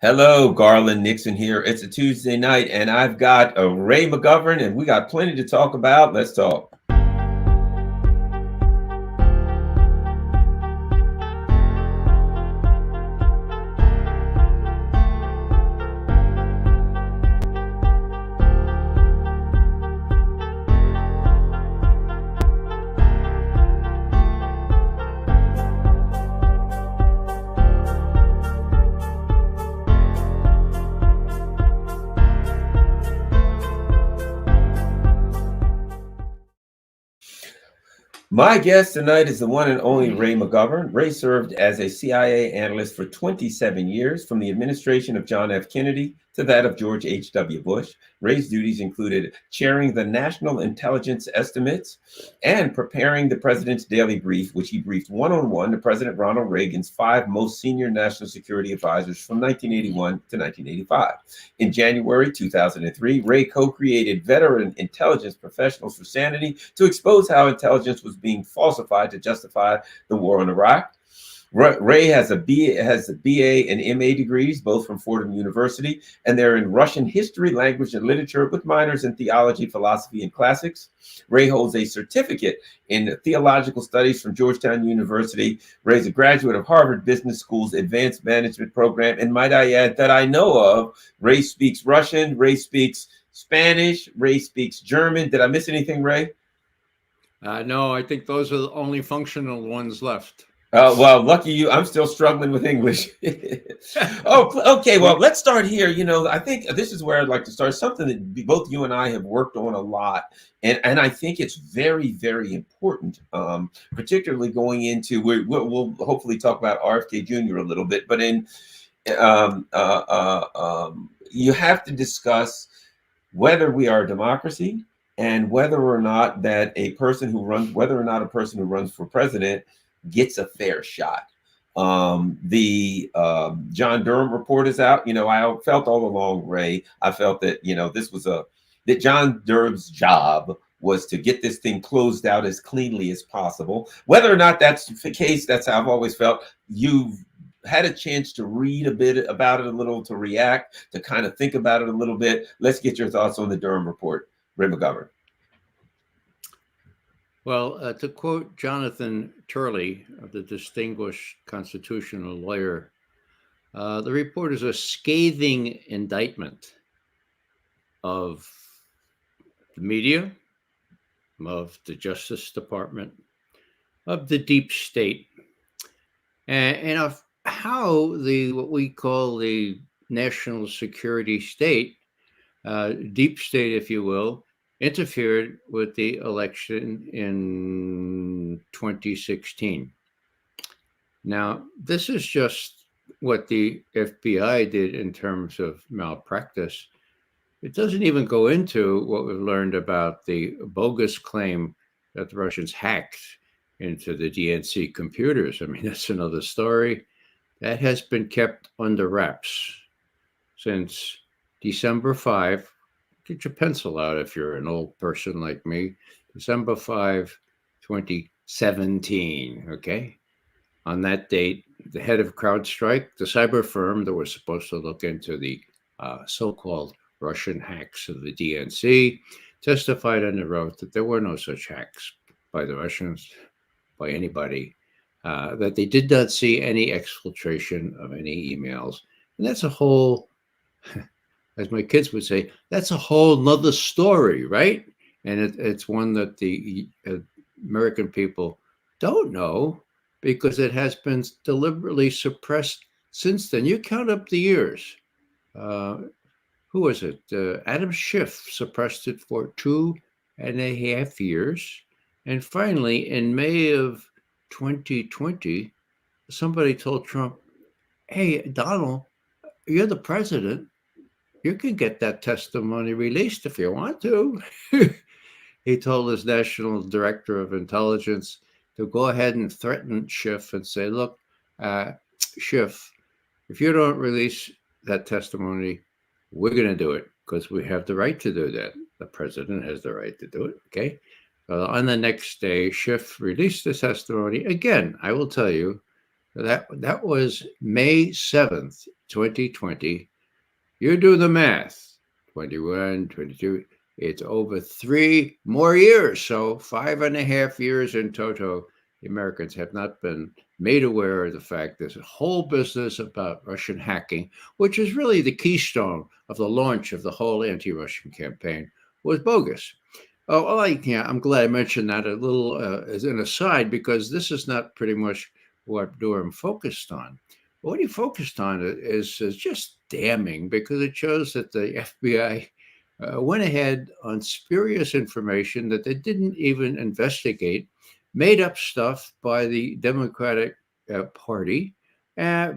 Hello, Garland Nixon here. It's a Tuesday night, and I've got Ray McGovern, and we got plenty to talk about. Let's talk. My guest tonight is the one and only Ray McGovern. Ray served as a CIA analyst for 27 years, from the administration of John F. Kennedy to that of George H.W. Bush. Ray's duties included chairing the National Intelligence Estimates and preparing the president's daily brief, which he briefed one-on-one to President Ronald Reagan's 5 most senior national security advisors from 1981 to 1985. In January 2003, Ray co-created Veteran Intelligence Professionals for Sanity to expose how intelligence was being falsified to justify the war in Iraq. Ray has a BA and MA degrees, both from Fordham University, and they're in Russian history, language, and literature, with minors in theology, philosophy, and classics. Ray holds a certificate in theological studies from Georgetown University. Ray's a graduate of Harvard Business School's advanced management program, and might I add that I know of, Ray speaks Russian, Ray speaks Spanish, Ray speaks German. Did I miss anything, Ray? No, I think those are the only functional ones left. Well, lucky you. I'm still struggling with English. Oh, okay. Well, let's start here. I think this is where I'd like to start. Something that both you and I have worked on a lot, and I think it's very, very important, particularly going into. We'll hopefully talk about RFK Jr. a little bit, but you have to discuss whether we are a democracy and whether or not a person who runs for president gets a fair shot. The John Durham report is out. I felt all along, Ray, I felt that, that John Durham's job was to get this thing closed out as cleanly as possible. Whether or not that's the case, that's how I've always felt. You've had a chance to read a bit about it, a little, to react, to kind of think about it a little bit. Let's get your thoughts on the Durham report. Ray McGovern. Well, to quote Jonathan Turley, the distinguished constitutional lawyer, the report is a scathing indictment of the media, of the Justice Department, of the deep state, and of how what we call the national security state, deep state, if you will, interfered with the election in 2016. Now, this is just what the FBI did in terms of malpractice. It doesn't even go into what we've learned about the bogus claim that the Russians hacked into the DNC computers. I mean, that's another story. That has been kept under wraps since December 5. Get your pencil out if you're an old person like me. December 5, 2017, okay? On that date, the head of CrowdStrike, the cyber firm that was supposed to look into the so-called Russian hacks of the DNC, testified under oath that there were no such hacks by the Russians, by anybody, that they did not see any exfiltration of any emails. And that's a whole... as my kids would say, that's a whole nother story, right? And it's one that the American people don't know because it has been deliberately suppressed since then. You count up the years. Who was it? Adam Schiff suppressed it for 2.5 years. And finally, in May of 2020, somebody told Trump, hey, Donald, you're the president. You can get that testimony released if you want to. He told his national director of intelligence to go ahead and threaten Schiff and say, look, Schiff, if you don't release that testimony, we're going to do it because we have the right to do that. The president has the right to do it, okay? On the next day, Schiff released the testimony. Again, I will tell you, that was May 7th. 2020. You do the math. 21, 22. It's over 3 more years. So 5.5 years in total. The Americans have not been made aware of the fact there's a whole business about Russian hacking, which is really the keystone of the launch of the whole anti-Russian campaign, was bogus. Oh, well, I'm glad I mentioned that a little as an aside, because this is not pretty much what Durham focused on. What he focused on is just damning, because it shows that the FBI went ahead on spurious information that they didn't even investigate, made up stuff by the Democratic Party, uh,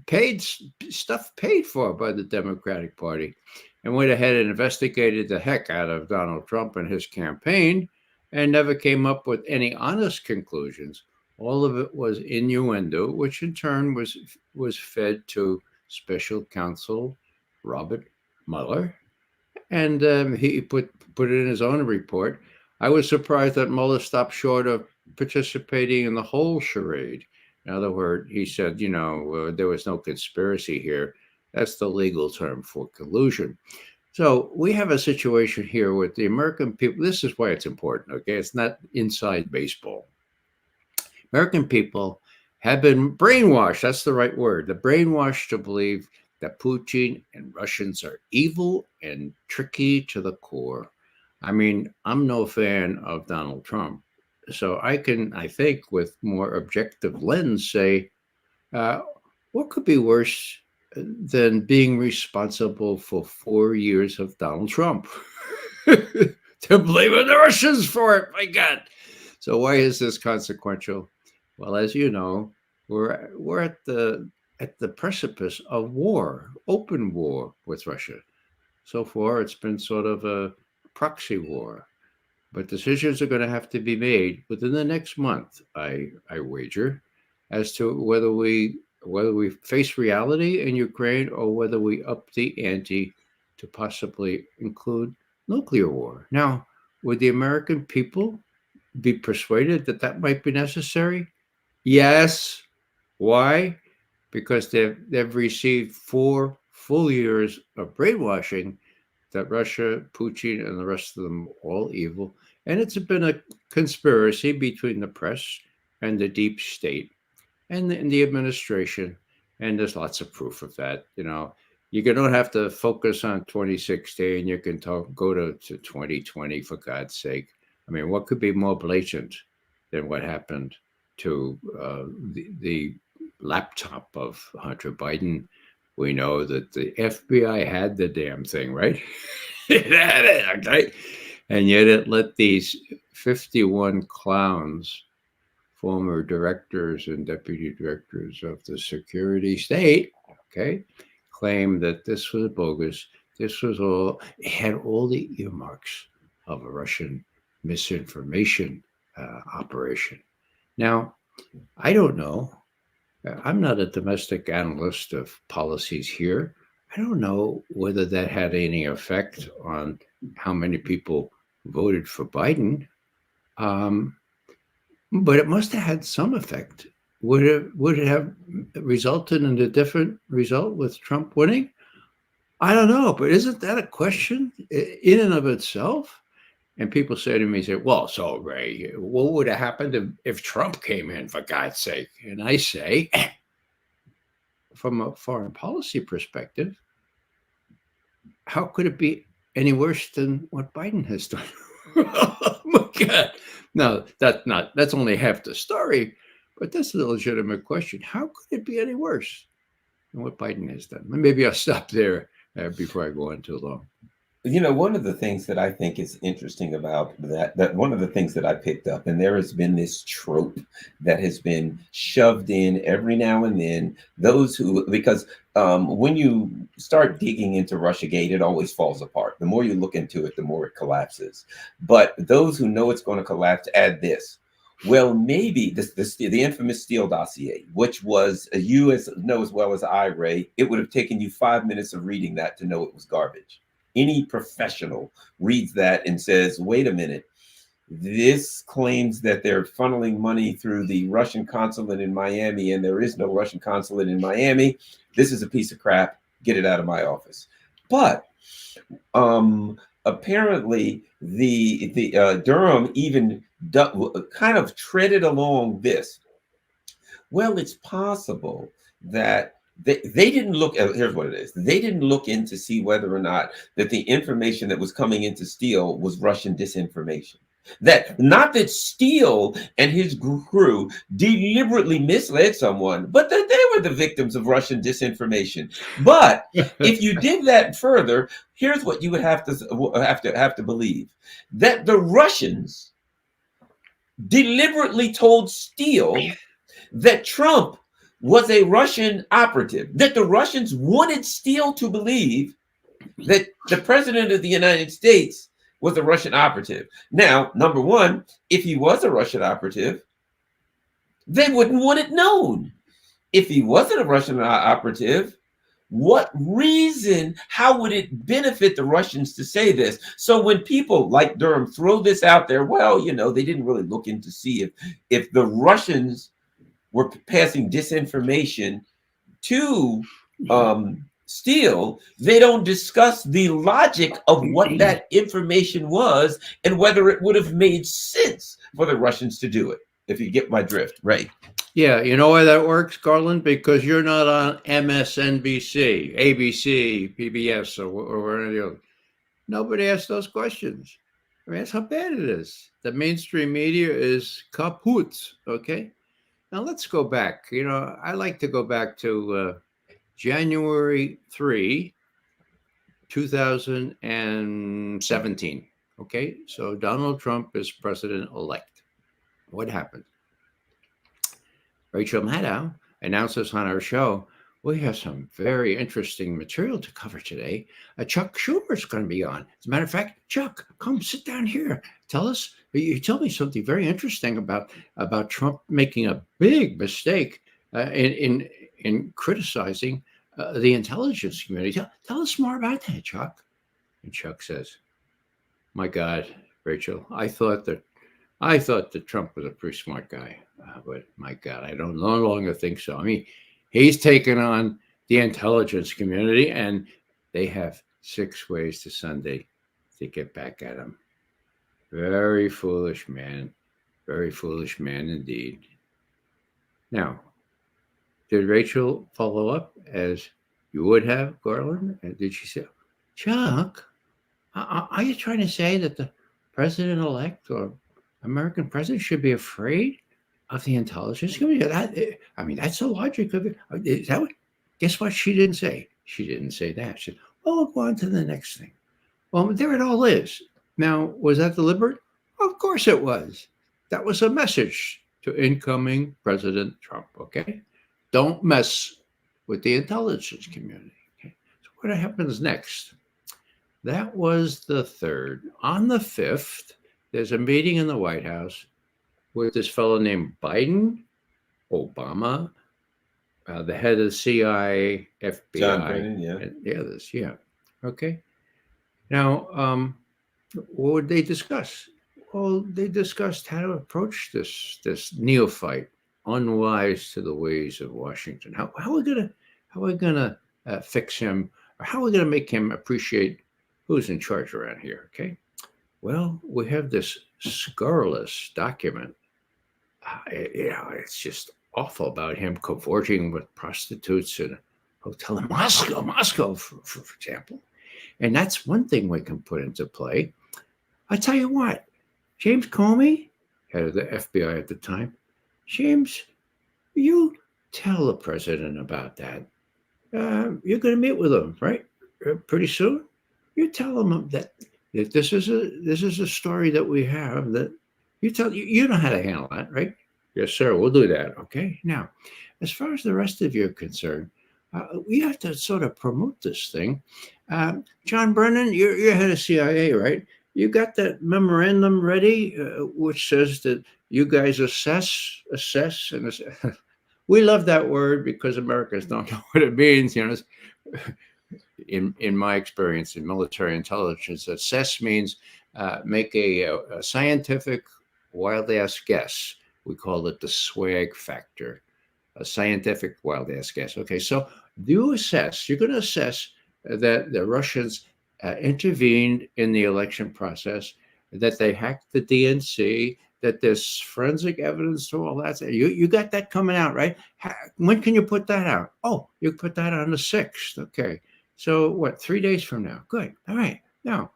paid stuff paid for by the Democratic Party, and went ahead and investigated the heck out of Donald Trump and his campaign, and never came up with any honest conclusions. All of it was innuendo, which in turn was fed to Special Counsel Robert Mueller, and he put it in his own report. I was surprised that Mueller stopped short of participating in the whole charade. In other words, he said, there was no conspiracy here. That's the legal term for collusion. So we have a situation here with the American people. This is why it's important, okay? It's not inside baseball. American people have been brainwashed. That's the right word. They're brainwashed to believe that Putin and Russians are evil and tricky to the core. I mean, I'm no fan of Donald Trump. So I think, with more objective lens, say, what could be worse than being responsible for 4 years of Donald Trump? To blame the Russians for it, my God. So why is this consequential? Well, as you know, we're at the precipice of war, open war with Russia. So far, it's been sort of a proxy war, but decisions are going to have to be made within the next month, I wager, as to whether we face reality in Ukraine, or whether we up the ante to possibly include nuclear war. Now, would the American people be persuaded that that might be necessary? Yes. Why? Because they've received 4 full years of brainwashing that Russia, Putin, and the rest of them are all evil. And it's been a conspiracy between the press and the deep state and the administration. And there's lots of proof of that. You don't have to focus on 2016. You can go to 2020, for God's sake. I mean, what could be more blatant than what happened to the laptop of Hunter Biden? We know that the FBI had the damn thing, right? It had it, okay? And yet it let these 51 clowns, former directors and deputy directors of the security state, okay, claim that this was bogus. This was it had all the earmarks of a Russian misinformation operation. Now, I don't know. I'm not a domestic analyst of policies here. I don't know whether that had any effect on how many people voted for Biden, but it must have had some effect. Would it have resulted in a different result with Trump winning? I don't know, but isn't that a question in and of itself? And people say to me, well, so Ray, what would have happened if Trump came in, for God's sake? And I say, from a foreign policy perspective, how could it be any worse than what Biden has done? Oh my God. No, that's only half the story, but that's a legitimate question. How could it be any worse than what Biden has done? Maybe I'll stop there before I go on too long. One of the things that I think is interesting about that one of the things that I picked up, and there has been this trope that has been shoved in every now and then, because when you start digging into Russiagate, it always falls apart. The more you look into it, the more it collapses. But those who know it's going to collapse add this. Well, maybe the infamous Steele dossier, which was, you know as well as I, Ray, it would have taken you 5 minutes of reading that to know it was garbage. Any professional reads that and says, wait a minute, This claims that they're funneling money through the Russian consulate in Miami, and there is no Russian consulate in Miami. This is a piece of crap. Get it out of my office. But apparently, the Durham even kind of treaded along this. Well, it's possible that they didn't look at, here's what it is. They didn't look in to see whether or not that the information that was coming into Steele was Russian disinformation. That not that Steele and his crew deliberately misled someone, but that they were the victims of Russian disinformation. But if you did that further, here's what you would have to believe: that the Russians deliberately told Steele that Trump was a Russian operative, that the Russians wanted Steele to believe that the president of the United States was a Russian operative. Now, number one, if he was a Russian operative, they wouldn't want it known. If he wasn't a Russian operative, what reason, how would it benefit the Russians to say this? So when people like Durham throw this out there, well, they didn't really look in to see if the Russians were passing disinformation to Steele. They don't discuss the logic of what that information was and whether it would have made sense for the Russians to do it, if you get my drift. Right. Yeah, you know why that works, Garland? Because you're not on MSNBC, ABC, PBS, or any other. Nobody asks those questions. I mean, that's how bad it is. The mainstream media is kaput, okay? Now let's go back. I like to go back to January 3, 2017. Okay, so Donald Trump is president-elect. What happened? Rachel Maddow announces on our show, we have some very interesting material to cover today. Chuck Schumer's going to be on. As a matter of fact, Chuck, come sit down here. You tell me something very interesting about Trump making a big mistake in criticizing the intelligence community. Tell us more about that, Chuck. And Chuck says, "My God, Rachel, I thought that Trump was a pretty smart guy, but my God, I no longer think so. I mean, he's taken on the intelligence community, and they have 6 ways to Sunday to get back at him. Very foolish man indeed." Now, did Rachel follow up as you would have, Garland? And did she say, "Chuck, are you trying to say that the president-elect or American president should be afraid of the intelligence community?" That's the logic of it. Is that what? Guess what she didn't say? She didn't say that. She said, "Oh, go on to the next thing." Well, there it all is. Now, was that deliberate? Of course it was. That was a message to incoming President Trump, okay? Don't mess with the intelligence community, okay? So what happens next? That was the 3rd. On the 5th, there's a meeting in the White House with this fellow named Biden, Obama, the head of the CIA, FBI. John Brennan, yeah. And the others, yeah. Okay. Now, what would they discuss? Well, they discussed how to approach this neophyte, unwise to the ways of Washington. How are we gonna fix him, or how are we gonna make him appreciate who's in charge around here? Okay. Well, we have this scurrilous document. It's just awful about him cavorting with prostitutes in a hotel in Moscow, for example. And that's one thing we can put into play. I tell you what, James Comey, head of the FBI at the time, James, you tell the president about that. You're going to meet with him, right? Pretty soon. You tell him that this is a story that we have that you know how to handle that, right? Yes, sir. We'll do that. Okay. Now, as far as the rest of you are concerned, we have to sort of promote this thing. John Brennan, you're head of CIA, right? You got that memorandum ready, which says that you guys assess, and assess. We love that word because Americans don't know what it means. In my experience in military intelligence, assess means make a scientific wild ass guess. We call it the swag factor, a scientific wild ass guess. Okay, so you're going to assess that the Russians intervened in the election process, that they hacked the DNC, that there's forensic evidence to all that. You got that coming out, right? When can you put that out? Oh, you put that on the 6th. Okay. So what, 3 days from now? Good. All right. Now,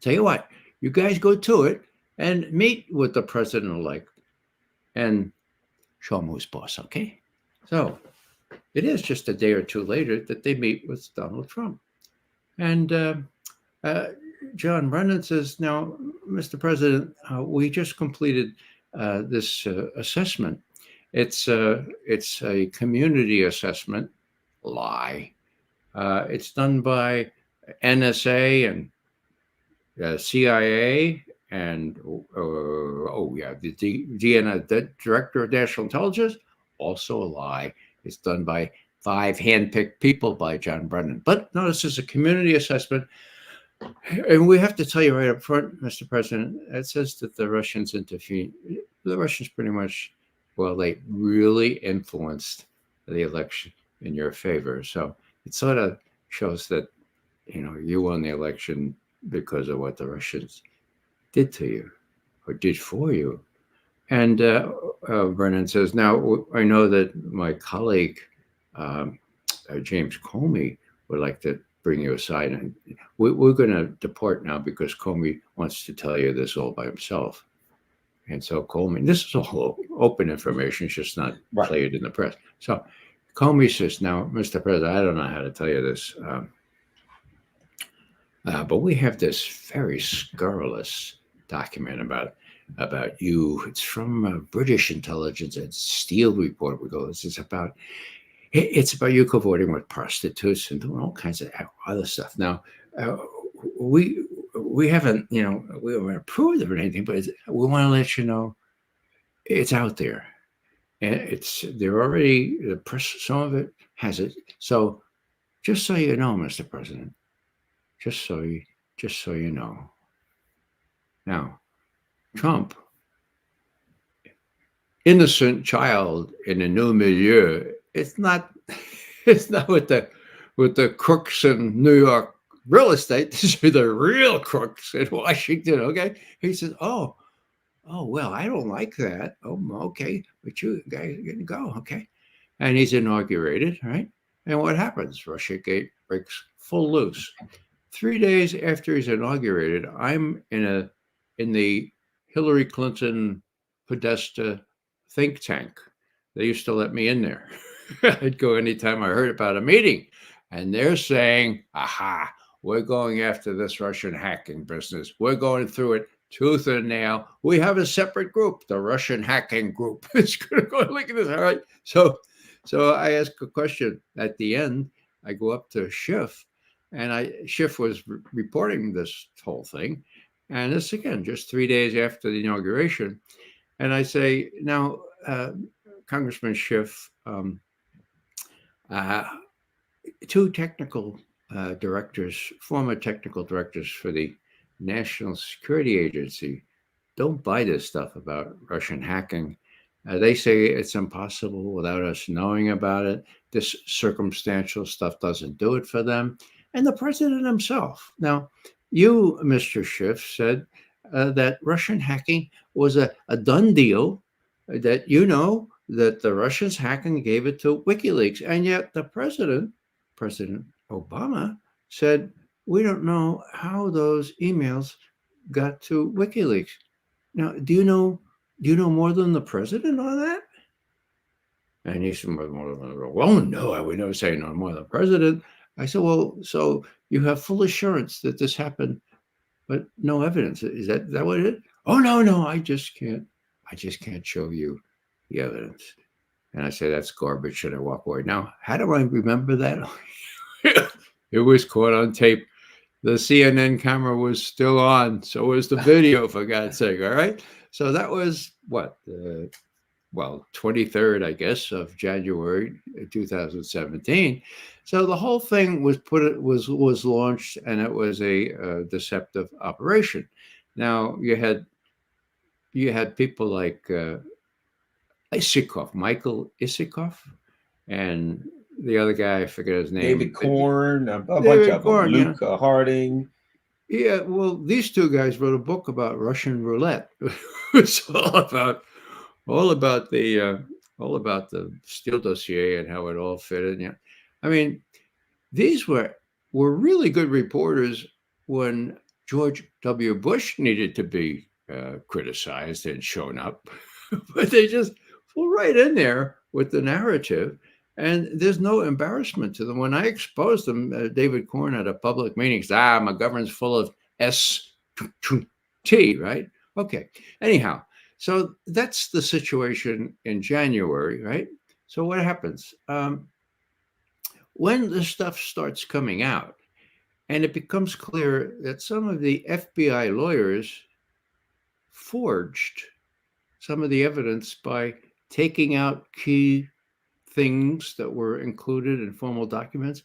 tell you what, you guys go to it and meet with the president-elect and show him who's boss, okay? So it is just a day or two later that they meet with Donald Trump. And John Brennan says, now, Mr. President, we just completed this assessment. It's a community assessment. Lie. It's done by NSA and CIA and the Director of National Intelligence. Also a lie. It's done by 5 handpicked people by John Brennan. But no, this is a community assessment. And we have to tell you right up front, Mr. President, it says that the Russians intervened. The Russians pretty much, well, they really influenced the election in your favor. So it sort of shows that, you won the election because of what the Russians did to you or did for you. And Brennan says, now, I know that my colleague, James Comey, would like to bring you aside. And we're going to depart now because Comey wants to tell you this all by himself. And so Comey, this is all open information, it's just not played in the press. So Comey says, now, Mr. President, I don't know how to tell you this, but we have this very scurrilous document about you. It's from British intelligence and Steele report. We go, it's about you cavorting with prostitutes and doing all kinds of other stuff. Now, we haven't, we haven't approved of anything, but we want to let you know it's out there, and they're already, the press, some of it has it. So, just so you know, Mr. President, just so you know. Now, Trump, innocent child in a new milieu. It's not with the crooks in New York real estate. These are the real crooks in Washington. Okay, he says, "Oh, well, I don't like that. Oh, okay, but you guys can go, okay." And he's inaugurated, right? And what happens? Russiagate breaks full loose. 3 days after he's inaugurated, I'm in the Hillary Clinton Podesta think tank. They used to let me in there. I'd go anytime I heard about a meeting. And they're saying, aha, we're going after this Russian hacking business. We're going through it tooth and nail. We have a separate group, the Russian hacking group. It's going to go, look at this, all right? So I ask a question at the end. I go up to Schiff, and Schiff was reporting this whole thing. And this, again, just 3 days after the inauguration. And I say, now, Congressman Schiff, 2 technical directors, former technical directors for the National Security Agency, don't buy this stuff about Russian hacking. They say it's impossible without us knowing about it. This circumstantial stuff doesn't do it for them. And the president himself. Now, you, Mr. Schiff, said that Russian hacking was a done deal, that that the Russians hacking gave it to WikiLeaks. And yet the President Obama, said, we don't know how those emails got to WikiLeaks. Now, do you know more than the president on that? And he said, well, no, I would never say no more than the president. I said, well, so you have full assurance that this happened, but no evidence. Is that what it is? Oh, no, I just can't show you the evidence. And I say, that's garbage, and I walk away. Now, how do I remember that? It was caught on tape. The CNN camera was still on. So was the video, for God's sake. All right. So that was what, 23rd, I guess, of January 2017. So the whole thing was launched, and it was a deceptive operation. Now you had people like Michael Isikoff, and the other guy, I forget his name. David Korn, a bunch David of them. Korn, yeah. Luke Harding. Yeah, well, these two guys wrote a book about Russian roulette. It's all about the Steele dossier and how it all fitted. Yeah, I mean, these were really good reporters when George W. Bush needed to be criticized and shown up, but they just flew right in there with the narrative. And there's no embarrassment to them. When I exposed them, David Korn at a public meeting said, McGovern's full of S-T, right? Okay. Anyhow, so that's the situation in January, right? So what happens? When the stuff starts coming out and it becomes clear that some of the FBI lawyers forged some of the evidence by taking out key things that were included in formal documents,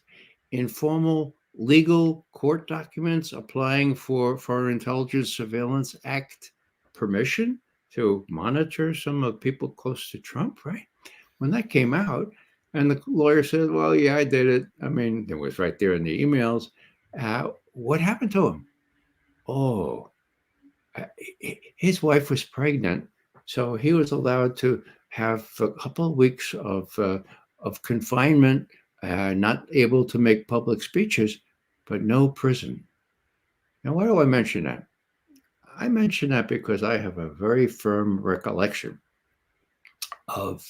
informal legal court documents applying for Foreign Intelligence Surveillance Act permission to monitor some of people close to Trump, right? When that came out, and the lawyer said, well, yeah, I did it. I mean, it was right there in the emails. What happened to him? Oh, his wife was pregnant, so he was allowed to have a couple of weeks of confinement, not able to make public speeches, but no prison. Now, why do I mention that? I mention that because I have a very firm recollection of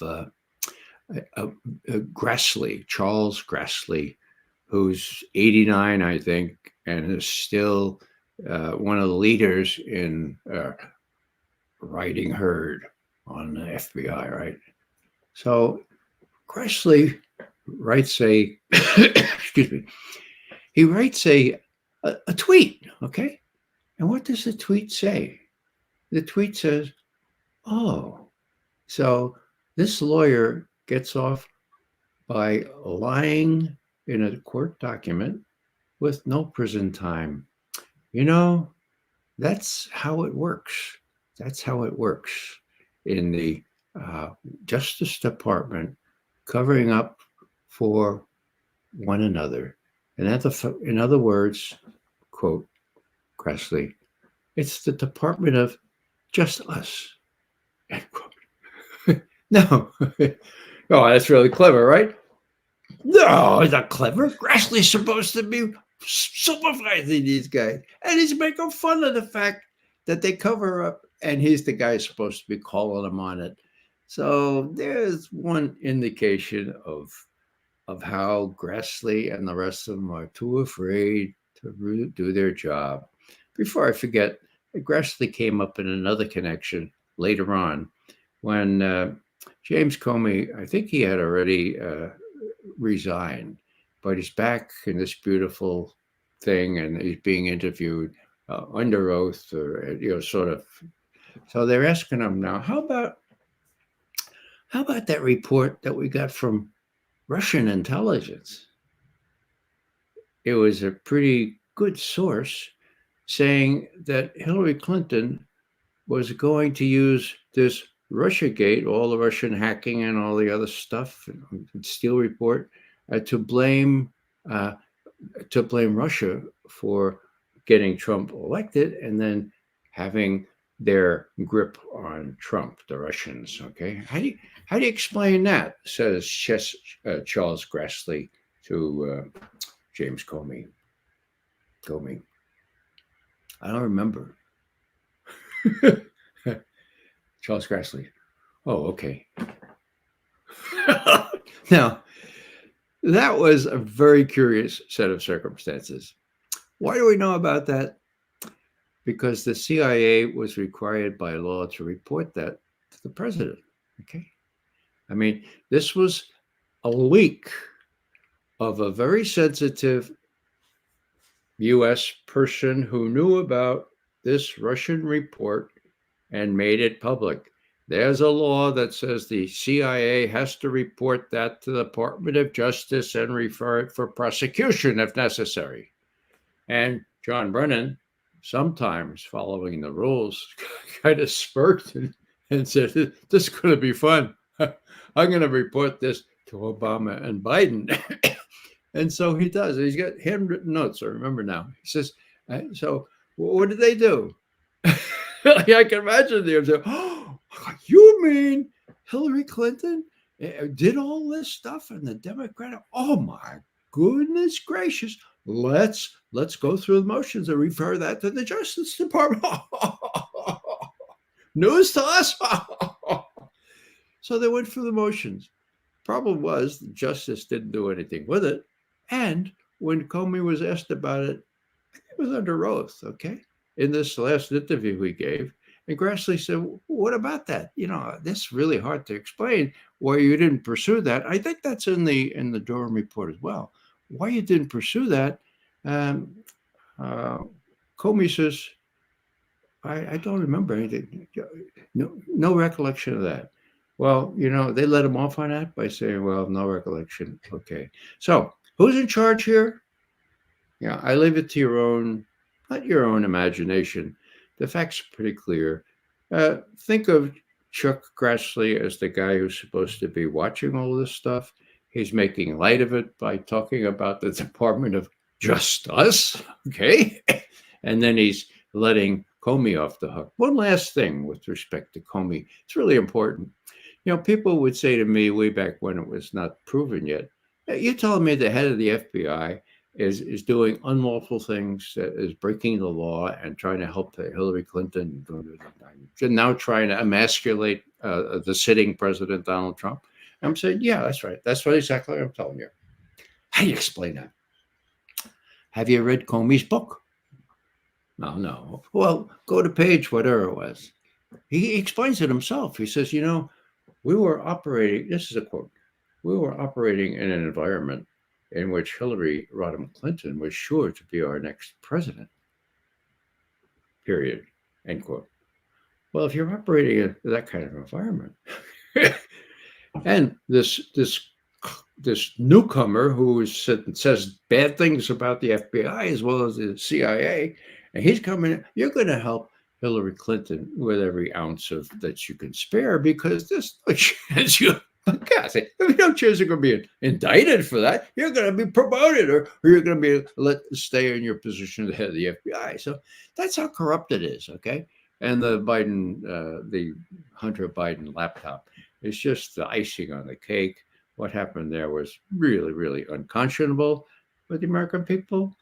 Grassley, Charles Grassley, who's 89, I think, and is still one of the leaders in writing herd on the FBI, right? So Grassley writes excuse me, he writes a tweet, okay? And what does the tweet say? The tweet says, oh, so this lawyer gets off by lying in a court document with no prison time. You know, that's how it works. That's how it works in the Justice Department, covering up for one another. And in other words, quote, Grassley, it's the Department of Just Us, end quote. No. Oh, that's really clever, right? No, it's not clever. Grassley's supposed to be supervising these guys. And he's making fun of the fact that they cover up, and he's the guy supposed to be calling them on it. So there's one indication of how Grassley and the rest of them are too afraid to do their job. Before I forget, Grassley came up in another connection later on when James Comey, I think he had already resigned, but he's back in this beautiful thing, and he's being interviewed under oath, or sort of. So they're asking him now, how about that report that we got from Russian intelligence? It was a pretty good source saying that Hillary Clinton was going to use this Russiagate, all the Russian hacking and all the other stuff, and Steele report, to blame Russia for getting Trump elected, and then having their grip on Trump, the Russians. Okay, how do you explain that? Says Charles Grassley to James Comey. I don't remember. Charles Grassley. Oh, okay. Now, that was a very curious set of circumstances. Why do we know about that? Because the CIA was required by law to report that to the president. Okay. I mean, this was a leak of a very sensitive U.S. person who knew about this Russian report and made it public. There's a law that says the CIA has to report that to the Department of Justice and refer it for prosecution if necessary. And John Brennan, sometimes following the rules, kind of smirked and said, "This is going to be fun. I'm going to report this to Obama and Biden." And so he does. He's got handwritten notes. I remember now. He says, "So what did they do?" I can imagine them saying, "Oh, you mean Hillary Clinton did all this stuff and the Democratic? Oh my goodness gracious! Let's go through the motions and refer that to the Justice Department." News to us. So they went through the motions. Problem was, the justice didn't do anything with it. And when Comey was asked about it, it was under oath, okay? In this last interview he gave. And Grassley said, "What about that? This is really hard to explain why you didn't pursue that." I think that's in the Durham report as well. Why you didn't pursue that? Comey says, I don't remember anything. No recollection of that. Well, they let him off on that by saying, well, no recollection. Okay. So who's in charge here? Yeah, I leave it to your own, not your own imagination. The facts are pretty clear. Think of Chuck Grassley as the guy who's supposed to be watching all this stuff. He's making light of it by talking about the Department of Justice. Okay. And then he's letting Comey off the hook. One last thing with respect to Comey. It's really important. People would say to me way back when it was not proven yet, "You're telling me the head of the FBI is doing unlawful things, is breaking the law and trying to help Hillary Clinton, and now trying to emasculate the sitting president, Donald Trump?" I'm saying, yeah, that's right. That's what exactly I'm telling you. How do you explain that? Have you read Comey's book? No. Well, go to page whatever it was. He explains it himself. He says, we were operating, this is a quote, "We were operating in an environment in which Hillary Rodham Clinton was sure to be our next president. Period." End quote. Well, if you're operating in that kind of environment, and this newcomer who says bad things about the FBI as well as the CIA, and he's coming in, you're going to help Hillary Clinton with every ounce of that you can spare, because there's no chance there's no chance you're going to be indicted for that. You're going to be promoted, or you're going to be let stay in your position as the head of the FBI. So that's how corrupt it is, okay? And the Hunter Biden laptop is just the icing on the cake. What happened there was really, really unconscionable. But the American people,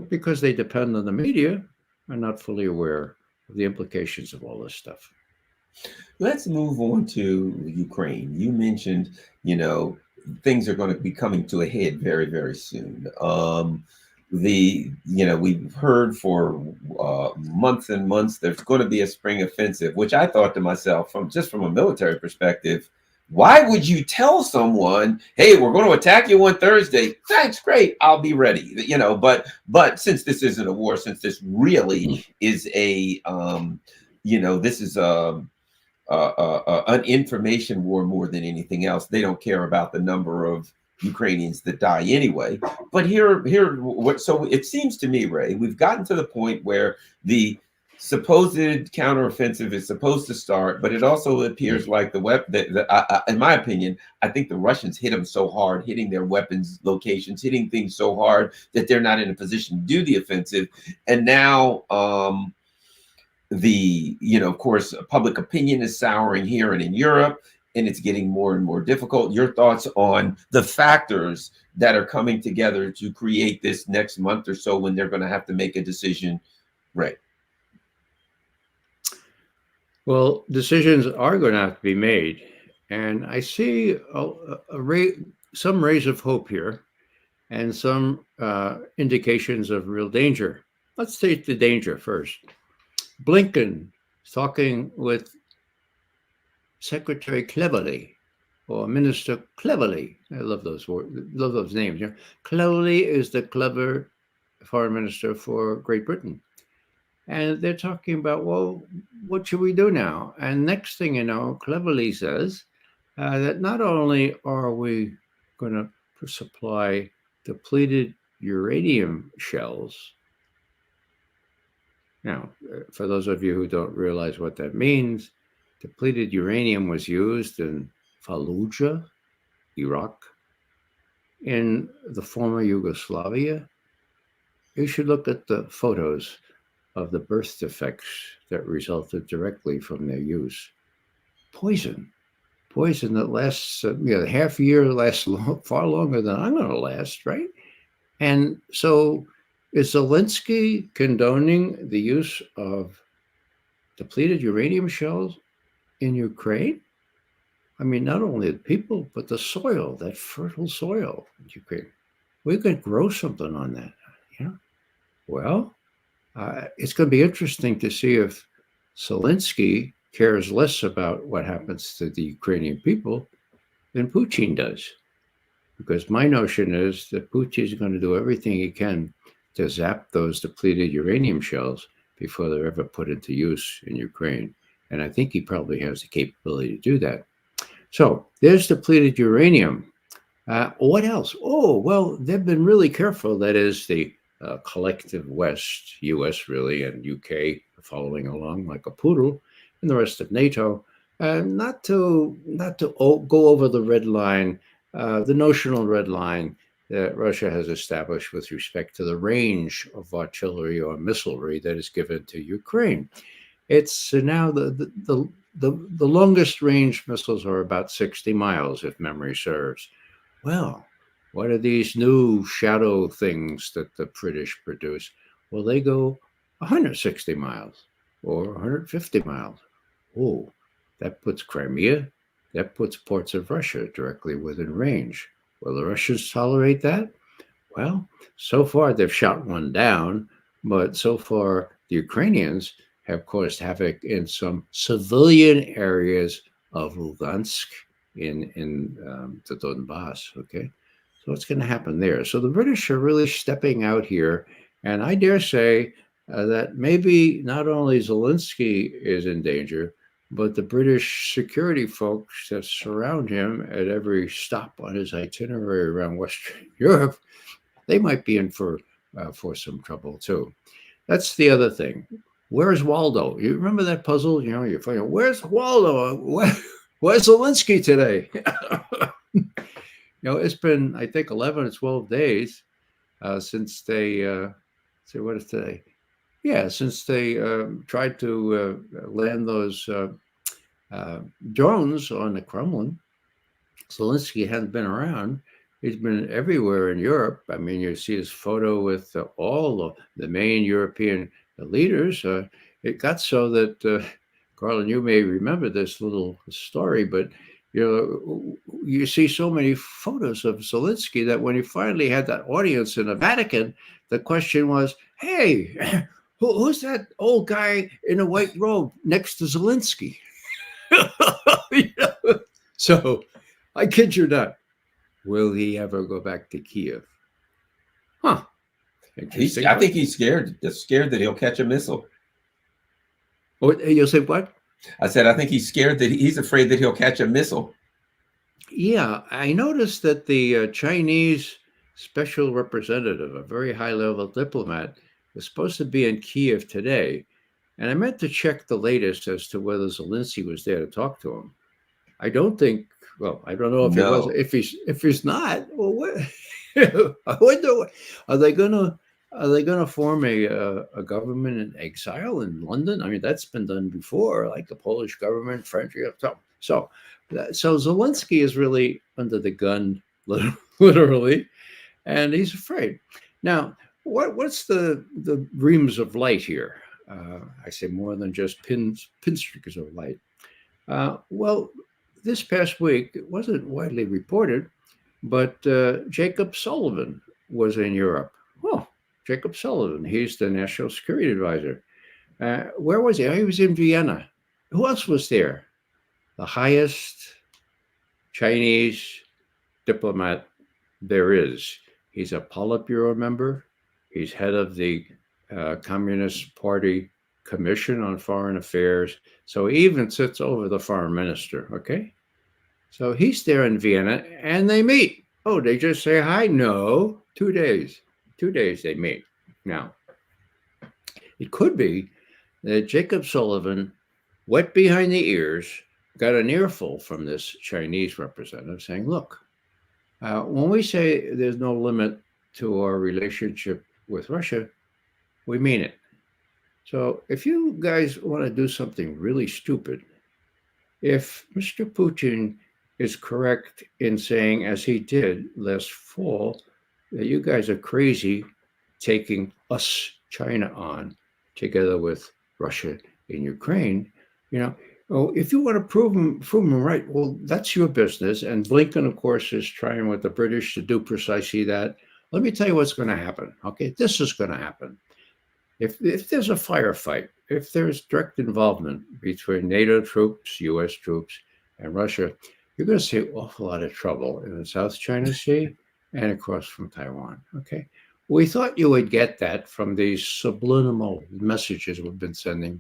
because they depend on the media, are not fully aware of the implications of all this stuff. Let's move on to Ukraine. You mentioned, things are going to be coming to a head very, very soon. We've heard for months and months there's going to be a spring offensive, which I thought to myself, from a military perspective, why would you tell someone, "Hey, we're going to attack you on Thursday"? Thanks, great, I'll be ready. But since this isn't a war, since this really is this is an information war more than anything else. They don't care about the number of Ukrainians that die anyway. But so it seems to me, Ray, we've gotten to the point where the supposed counteroffensive is supposed to start, but it also appears like in my opinion, I think the Russians hit them so hard, hitting their weapons locations, hitting things so hard that they're not in a position to do the offensive. And now, of course, public opinion is souring here and in Europe, and it's getting more and more difficult. Your thoughts on the factors that are coming together to create this next month or so when they're going to have to make a decision, Ray? Well, decisions are going to have to be made. And I see some rays of hope here and some indications of real danger. Let's take the danger first. Blinken talking with Secretary Cleverly or Minister Cleverly. I love those words, love those names. Cleverly is the clever foreign minister for Great Britain. And they're talking about, well, what should we do now? And next thing you know, cleverly says that not only are we going to supply depleted uranium shells. Now, for those of you who don't realize what that means, depleted uranium was used in Fallujah, Iraq, in the former Yugoslavia. You should look at the photos of the birth defects that resulted directly from their use. Poison. Poison that lasts, half a year lasts far longer than I'm going to last, right? And so is Zelensky condoning the use of depleted uranium shells in Ukraine? I mean, not only the people, but the soil, that fertile soil in Ukraine. We could grow something on that. Yeah. Well, it's going to be interesting to see if Zelensky cares less about what happens to the Ukrainian people than Putin does. Because my notion is that Putin is going to do everything he can to zap those depleted uranium shells before they're ever put into use in Ukraine. And I think he probably has the capability to do that. So there's depleted uranium. What else? Oh, well, they've been really careful. That is the collective West, US really, and UK following along like a poodle, and the rest of NATO, not to go over the red line, the notional red line that Russia has established with respect to the range of artillery or missilery that is given to Ukraine. It's now the longest range missiles are about 60 miles, if memory serves. Well, what are these new shadow things that the British produce? Well, they go 160 miles or 150 miles. Oh, that puts Crimea, that puts ports of Russia directly within range. Will the Russians tolerate that? Well, so far they've shot one down, but so far the Ukrainians have caused havoc in some civilian areas of Lugansk in the Donbass. Okay, so what's going to happen there? So the British are really stepping out here, and I dare say that maybe not only Zelensky is in danger, but the British security folks that surround him at every stop on his itinerary around Western Europe, they might be in for some trouble too. That's the other thing. Where's Waldo? You remember that puzzle? You know, you're finding, where's Waldo? Where's Zelensky today? It's been, I think, 11 or 12 days since they, say, what is today? Yeah, since they tried to land those drones on the Kremlin. Zelensky hasn't been around. He's been everywhere in Europe. I mean, you see his photo with all the main European leaders. It got so that, Carlin, you may remember this little story, but you see so many photos of Zelensky that when he finally had that audience in the Vatican, the question was, hey, who's that old guy in a white robe next to Zelensky? So, I kid you not. Will he ever go back to Kiev? Huh. I think he's scared. Scared that he'll catch a missile. Oh, you'll say what? I said, I think he's scared that he's afraid that he'll catch a missile. Yeah, I noticed that the Chinese special representative, a very high-level diplomat, was supposed to be in Kiev today. And I meant to check the latest as to whether Zelensky was there to talk to him. I don't think. Well, I don't know if he was. If he's not, well, what? I wonder. Are they gonna form a government in exile in London? I mean, that's been done before, like the Polish government, French. So Zelensky is really under the gun, literally, and he's afraid. Now, what's the reams of light here? I say more than just pinstrings of light. Well, this past week, it wasn't widely reported, but Jacob Sullivan was in Europe. Oh, Jacob Sullivan, he's the National Security Advisor. Where was he? He was in Vienna. Who else was there? The highest Chinese diplomat there is. He's a Politburo member. He's head of the Communist Party Commission on Foreign Affairs. So he even sits over the foreign minister. Okay. So he's there in Vienna and they meet. Oh, they just say hi? No. 2 days. 2 days they meet. Now, it could be that Jacob Sullivan, wet behind the ears, got an earful from this Chinese representative saying, look, when we say there's no limit to our relationship with Russia, we mean it. So if you guys want to do something really stupid, if Mr. Putin is correct in saying, as he did last fall, that you guys are crazy taking us, China, on together with Russia and Ukraine, if you want to prove them right, well, that's your business. And Blinken, of course, is trying with the British to do precisely that. Let me tell you what's going to happen. Okay, this is going to happen. If there's a firefight, if there's direct involvement between NATO troops, U.S. troops, and Russia, you're going to see an awful lot of trouble in the South China Sea and across from Taiwan. Okay, we thought you would get that from these subliminal messages we've been sending,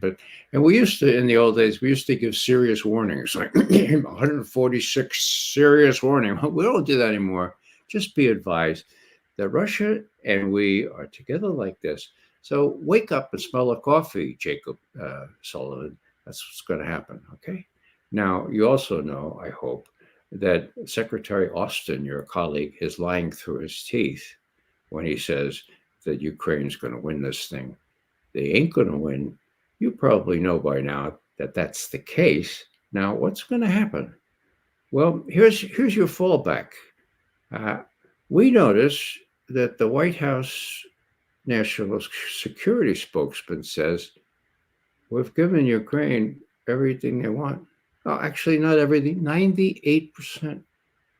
and we used to, in the old days, we used to give serious warnings, like 146 serious warning. We don't do that anymore. Just be advised that Russia and we are together like this. So wake up and smell a coffee, Jacob Sullivan. That's what's going to happen, okay? Now, you also know, I hope, that Secretary Austin, your colleague, is lying through his teeth when he says that Ukraine's going to win this thing. They ain't going to win. You probably know by now that that's the case. Now, what's going to happen? Well, here's your fallback. We notice that the White House National Security spokesman says, we've given Ukraine everything they want. Oh, actually, not everything, 98%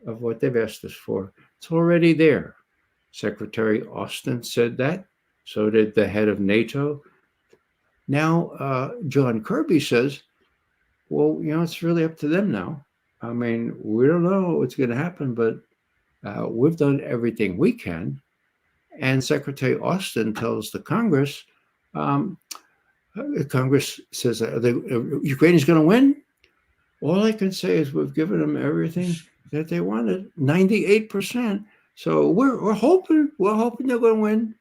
of what they've asked us for. It's already there. Secretary Austin said that. So did the head of NATO. Now, John Kirby says, well, it's really up to them now. I mean, we don't know what's going to happen, but we've done everything we can. And Secretary Austin tells the Congress, Congress says, Ukraine is going to win. All I can say is we've given them everything that they wanted, 98%. So we're hoping they're going to win.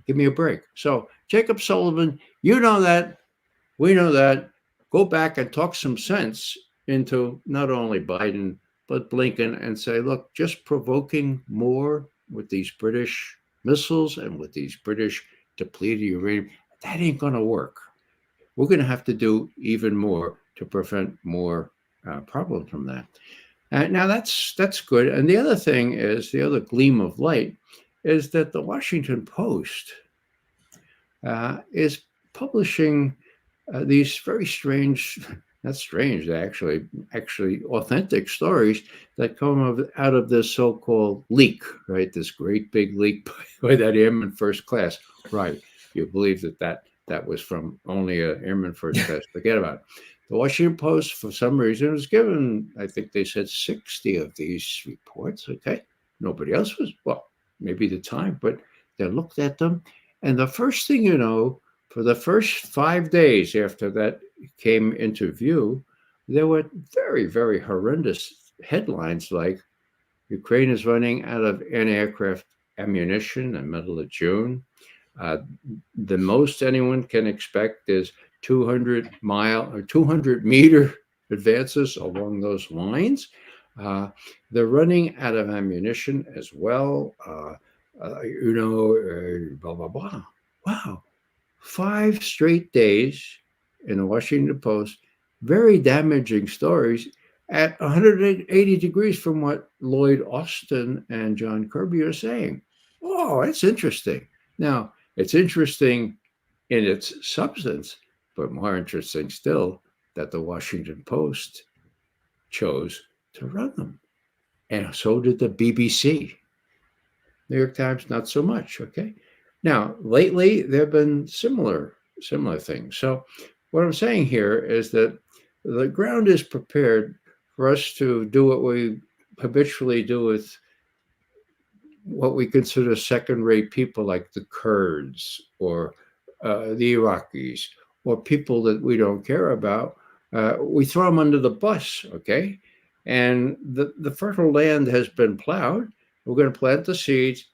Give me a break. So Jacob Sullivan, you know that, we know that. Go back and talk some sense into not only Biden but Blinken and say, look, just provoking more with these British missiles and with these British depleted uranium, that ain't going to work. We're going to have to do even more to prevent more problems from that. Now that's good. And the other thing is, the other gleam of light is that the Washington Post is publishing these very strange, not strange, actually authentic stories that come out of this so-called leak, right? This great big leak by that airman first class. Right. You believe that was from only an airman first class. Forget about it. The Washington Post, for some reason, was given, I think they said 60 of these reports, okay? Nobody else was, well, maybe the time, but they looked at them. And the first thing you know, for the first 5 days after that came into view, there were very, very horrendous headlines like Ukraine is running out of anti-aircraft ammunition in the middle of June. The most anyone can expect is 200-mile or 200-meter advances along those lines. They're running out of ammunition as well. Blah, blah, blah. Wow. 5 straight days in the Washington Post, very damaging stories at 180 degrees from what Lloyd Austin and John Kirby are saying. Oh, it's interesting. Now, it's interesting in its substance, but more interesting still that the Washington Post chose to run them. And so did the BBC. New York Times, not so much, okay? Now, lately, there have been similar things. So what I'm saying here is that the ground is prepared for us to do what we habitually do with what we consider second-rate people like the Kurds or the Iraqis or people that we don't care about, we throw them under the bus, okay? And the fertile land has been plowed. We're going to plant the seeds.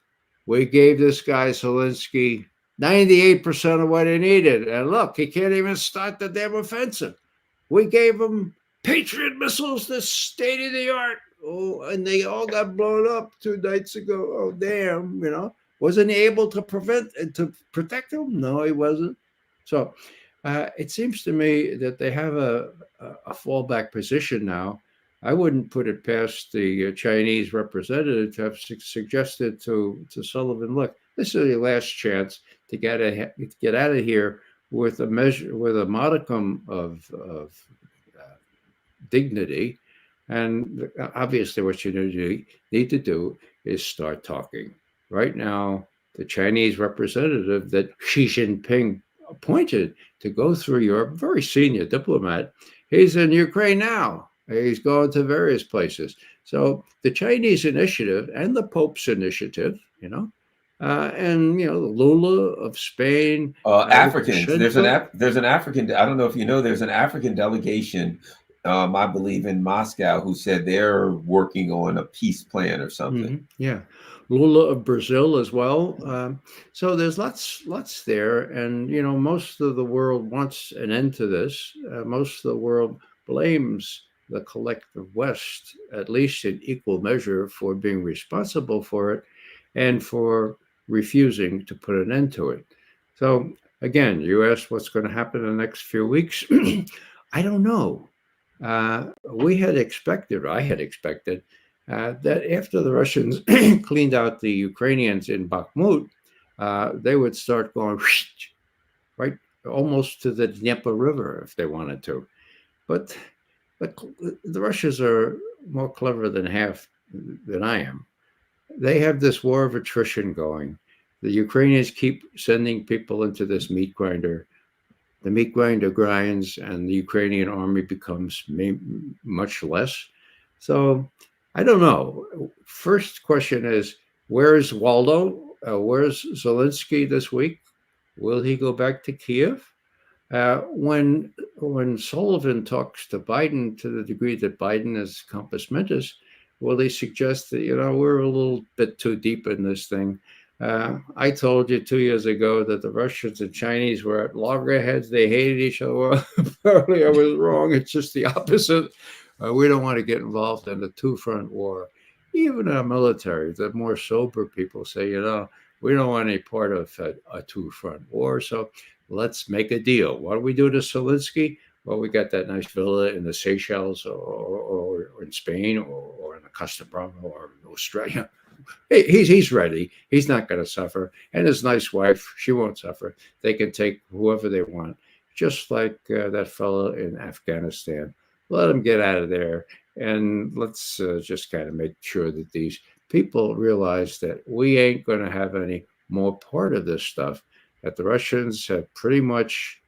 We gave this guy Zelensky 98% of what he needed. And look, he can't even start the damn offensive. We gave him Patriot missiles, the state of the art. Oh, and they all got blown up 2 nights ago. Oh, damn, Wasn't he able to protect them? No, he wasn't. So it seems to me that they have a fallback position now. I wouldn't put it past the Chinese representative to have suggested to Sullivan, look, this is your last chance to get out of here with a modicum of dignity. And obviously, what you need to do is start talking. Right now, the Chinese representative that Xi Jinping appointed to go through Europe, very senior diplomat, he's in Ukraine now. He's going to various places. So the Chinese initiative and the Pope's initiative, and Lula of Spain, Africans. There's an African. I don't know if you know. There's an African delegation, I believe, in Moscow, who said they're working on a peace plan or something. Mm-hmm. Yeah, Lula of Brazil as well. So there's lots there, and most of the world wants an end to this. Most of the world blames the collective West, at least in equal measure, for being responsible for it and for refusing to put an end to it. So again, you asked what's going to happen in the next few weeks. I don't know. I had expected that after the Russians cleaned out the Ukrainians in Bakhmut, they would start going right almost to the Dnieper River if they wanted to. But the Russians are more clever than half than I am. They have this war of attrition going. The Ukrainians keep sending people into this meat grinder. The meat grinder grinds, and the Ukrainian army becomes much less. So I don't know. First question is, where's Waldo? Where's Zelensky this week? Will he go back to Kiev? When Sullivan talks to Biden, to the degree that Biden is compos mentis, will he suggest that, we're a little bit too deep in this thing? I told you 2 years ago that the Russians and Chinese were at loggerheads. They hated each other. Well, apparently I was wrong. It's just the opposite. We don't want to get involved in a two-front war. Even our military, the more sober people say, we don't want any part of a two-front war. So let's make a deal. What do we do to Zelensky? Well, we got that nice villa in the Seychelles or in Spain or in the Costa Brava or in Australia. He's ready. He's not going to suffer. And his nice wife, she won't suffer. They can take whoever they want, just like that fellow in Afghanistan. Let him get out of there. And let's just kind of make sure that these people realize that we ain't going to have any more part of this stuff, that the Russians have pretty much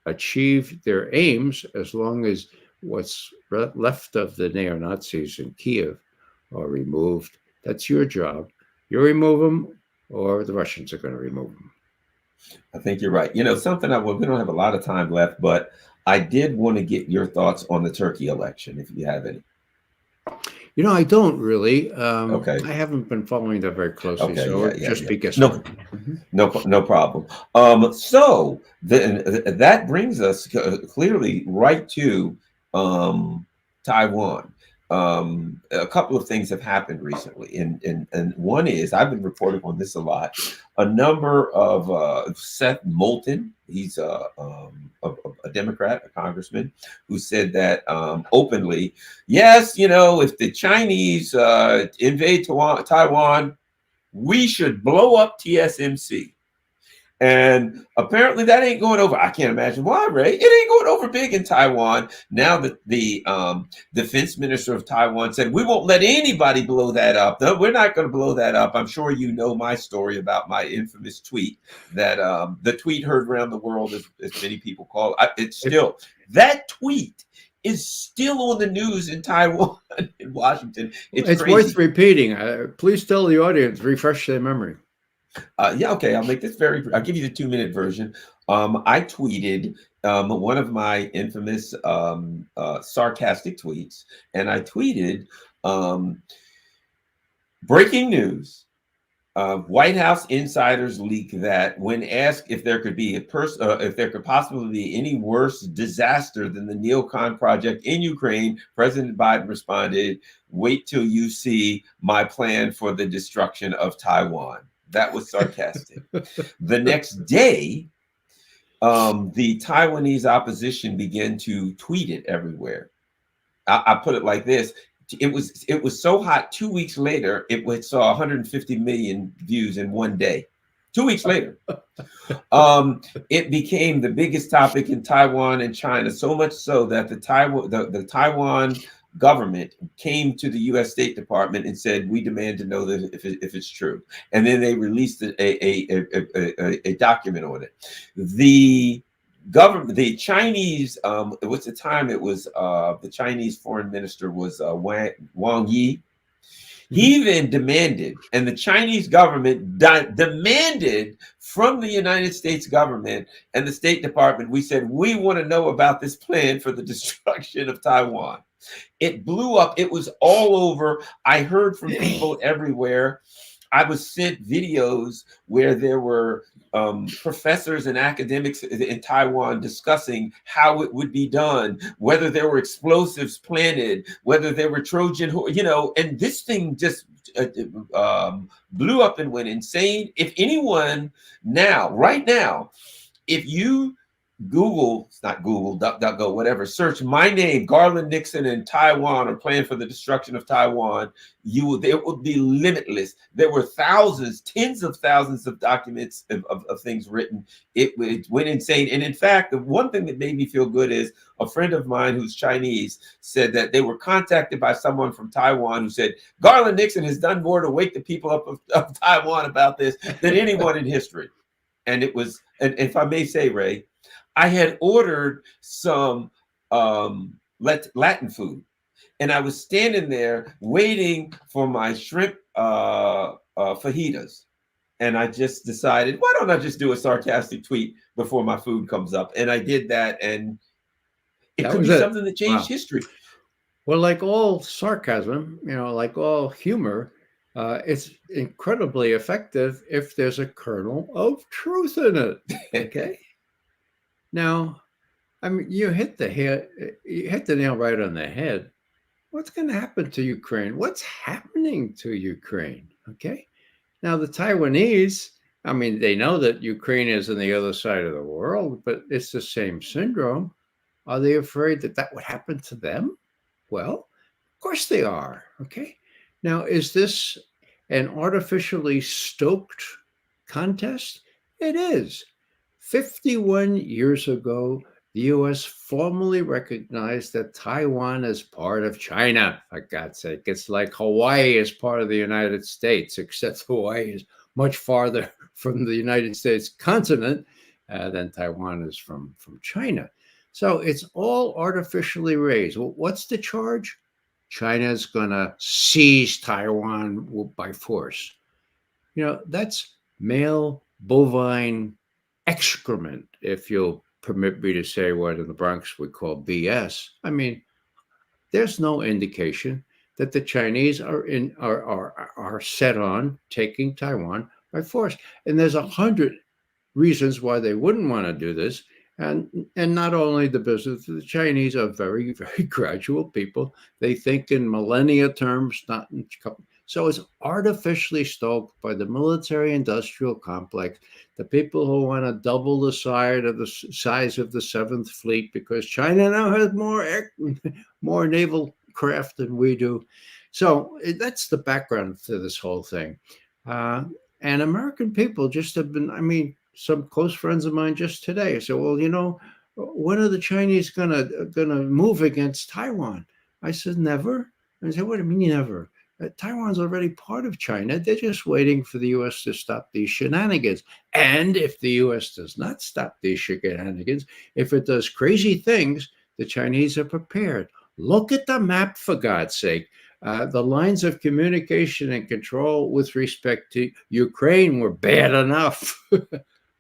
achieved their aims as long as what's left of the neo-Nazis in Kiev are removed. That's your job. You remove them, or the Russians are going to remove them. I think you're right. Something we don't have a lot of time left, but I did want to get your thoughts on the Turkey election, if you have any. I don't really. Okay. I haven't been following that very closely, Okay, so yeah. be guessing. No problem. So then that brings us clearly right to Taiwan. A couple of things have happened recently, and one is, I've been reporting on this a lot. A number of Seth Moulton, he's a Democrat, a congressman, who said that openly, yes, if the Chinese invade Taiwan, we should blow up TSMC. And apparently that ain't going over. I can't imagine why, Ray. It ain't going over big in Taiwan. Now that the defense minister of Taiwan said, we won't let anybody blow that up. No, we're not going to blow that up. I'm sure you know my story about my infamous tweet that the tweet heard around the world, as many people call it. It's still, that tweet is still on the news in Taiwan, in Washington. It's crazy. Worth repeating. Please tell the audience, refresh their memory. Yeah, okay. I'll make this I'll give you the 2-minute version. I tweeted one of my infamous sarcastic tweets, and I tweeted breaking news. White House insiders leak that when asked if there could be if there could possibly be any worse disaster than the neocon project in Ukraine, President Biden responded, "Wait till you see my plan for the destruction of Taiwan." That was sarcastic. The next day, the Taiwanese opposition began to tweet it everywhere. I put it like this: it was so hot. 2 weeks later, saw 150 million views in one day. 2 weeks later, it became the biggest topic in Taiwan and China. So much so that the Taiwan government came to the U.S. State Department and said, "We demand to know that if it's true." And then they released a document on it. The Chinese, what's the time? It was the Chinese foreign minister was Wang Yi. He even demanded, and the Chinese government demanded from the United States government and the State Department, we said, we want to know about this plan for the destruction of Taiwan. It blew up. It was all over. I heard from people everywhere. I was sent videos where there were professors and academics in Taiwan discussing how it would be done, whether there were explosives planted, whether there were Trojan, and this thing just blew up and went insane. If anyone right now, if you it's not Google, DuckDuckGo, whatever, search my name, Garland Nixon, in Taiwan, or plan for the destruction of Taiwan, it would be limitless. There were thousands, tens of thousands of documents of things written. It went insane. And in fact, the one thing that made me feel good is a friend of mine who's Chinese said that they were contacted by someone from Taiwan who said, Garland Nixon has done more to wake the people up of Taiwan about this than anyone in history. And it was, and if I may say, Ray, I had ordered some Latin food, and I was standing there waiting for my shrimp fajitas. And I just decided, why don't I just do a sarcastic tweet before my food comes up? And I did that, and it could be something that changed history. Well, like all sarcasm, like all humor, it's incredibly effective if there's a kernel of truth in it. Okay. Now, I mean, you hit the nail right on the head. What's going to happen to Ukraine? What's happening to Ukraine? Okay. Now, the Taiwanese, I mean, they know that Ukraine is on the other side of the world, but it's the same syndrome. Are they afraid that that would happen to them? Well, of course they are. Okay. Now, is this an artificially stoked contest? It is. 51 years ago, the U.S. formally recognized that Taiwan is part of China, for God's sake. It's like Hawaii is part of the United States, except Hawaii is much farther from the United States continent than Taiwan is from China. So it's all artificially raised. Well, what's the charge? China's going to seize Taiwan by force. That's male bovine excrement, if you'll permit me to say what in the Bronx we call BS. I mean, there's no indication that the Chinese are set on taking Taiwan by force. And there's 100 reasons why they wouldn't want to do this. And not only the business, the Chinese are very, very gradual people. They think in millennia terms, not in so it's artificially stoked by the military-industrial complex, the people who want to double the size of the Seventh Fleet because China now has more naval craft than we do. So that's the background to this whole thing. And American people just have been, I mean, some close friends of mine just today said, well, when are the Chinese gonna move against Taiwan? I said, never. I said, what do you mean never? Taiwan's already part of China. They're just waiting for the U.S. to stop these shenanigans. And if the U.S. does not stop these shenanigans, if it does crazy things, the Chinese are prepared. Look at the map, for God's sake. The lines of communication and control with respect to Ukraine were bad enough.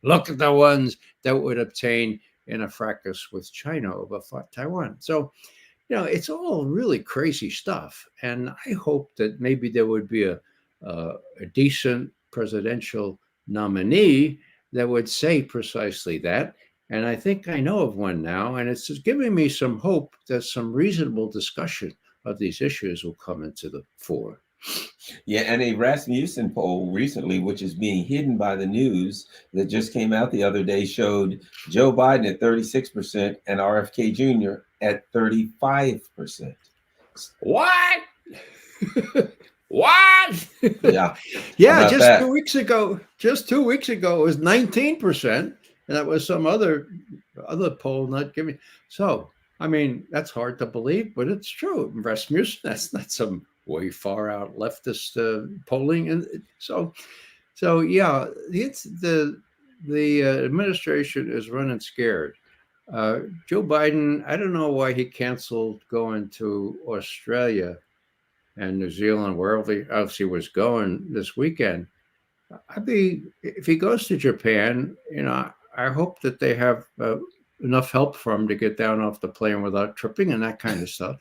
Look at the ones that would obtain in a fracas with China over Taiwan. So, it's all really crazy stuff. And I hope that maybe there would be a decent presidential nominee that would say precisely that. And I think I know of one now, and it's giving me some hope that some reasonable discussion of these issues will come into the fore. Yeah, and a Rasmussen poll recently, which is being hidden by the news that just came out the other day, showed Joe Biden at 36% and RFK Jr. at 35%. What? What? Yeah. Yeah, About just that. 2 weeks ago, it was 19%. And that was some other poll not giving. So, I mean, that's hard to believe, but it's true. Rasmussen, that's not some way far out leftist polling. And so yeah, it's the administration is running scared. Joe Biden, I don't know why he canceled going to Australia and New Zealand, wherever he obviously was going this weekend. If he goes to Japan, I hope that they have enough help for him to get down off the plane without tripping and that kind of stuff.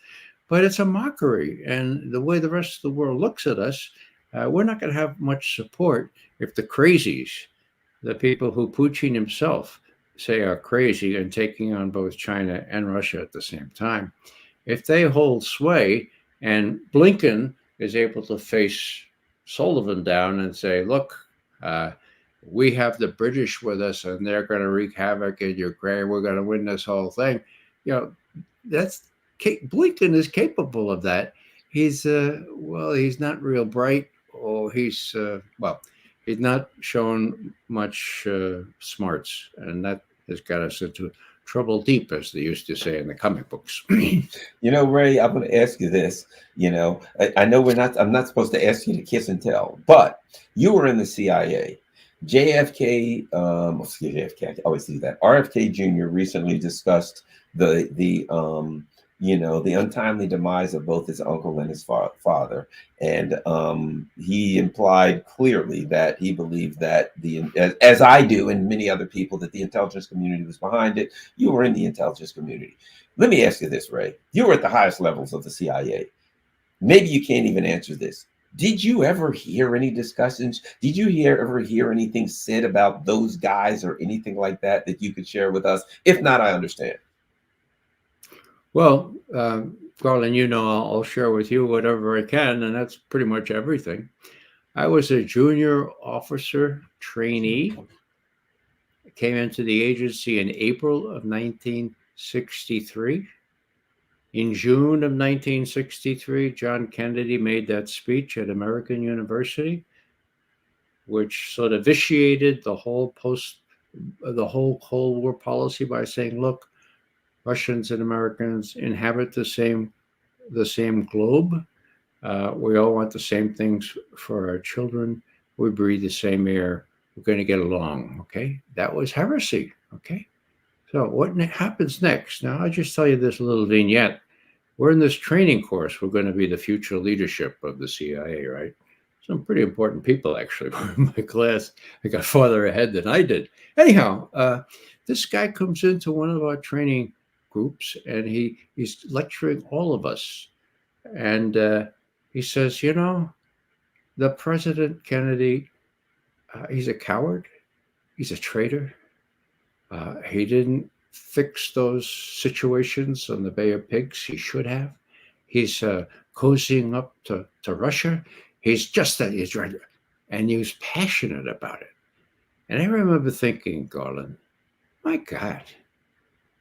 But it's a mockery. And the way the rest of the world looks at us, we're not going to have much support if the crazies, the people who Putin himself say are crazy and taking on both China and Russia at the same time, if they hold sway and Blinken is able to face Sullivan down and say, look, we have the British with us and they're going to wreak havoc in Ukraine. We're going to win this whole thing. Blinken is capable of that. He's not real bright, or he's not shown much smarts, and that has got us into trouble deep, as they used to say in the comic books. Ray, I'm going to ask you this. I know I'm not supposed to ask you to kiss and tell, but you were in the CIA. JFK, JFK, I always do that. RFK Jr. recently discussed the untimely demise of both his uncle and his father. And he implied clearly that he believed that as I do and many other people, that the intelligence community was behind it. You were in the intelligence community. Let me ask you this, Ray. You were at the highest levels of the CIA. Maybe you can't even answer this. Did you ever hear any discussions? Did you ever hear anything said about those guys or anything like that you could share with us? If not, I understand. Well, Garland, I'll share with you whatever I can, and that's pretty much everything. I was a junior officer trainee. I came into the agency in April of 1963. In June of 1963, John Kennedy made that speech at American University, which sort of vitiated the whole Cold War policy by saying, look, Russians and Americans inhabit the same globe. We all want the same things for our children. We breathe the same air. We're going to get along. Okay, that was heresy. Okay, so what happens next? Now I'll just tell you this little vignette. We're in this training course. We're going to be the future leadership of the CIA, right? Some pretty important people actually were in my class. They got farther ahead than I did. Anyhow, this guy comes into one of our training groups and he's lecturing all of us. And he says, the President Kennedy, he's a coward. He's a traitor. He didn't fix those situations on the Bay of Pigs. He should have. He's cozying up to Russia. He's just that. He's right. And he was passionate about it. And I remember thinking, Garland, my God,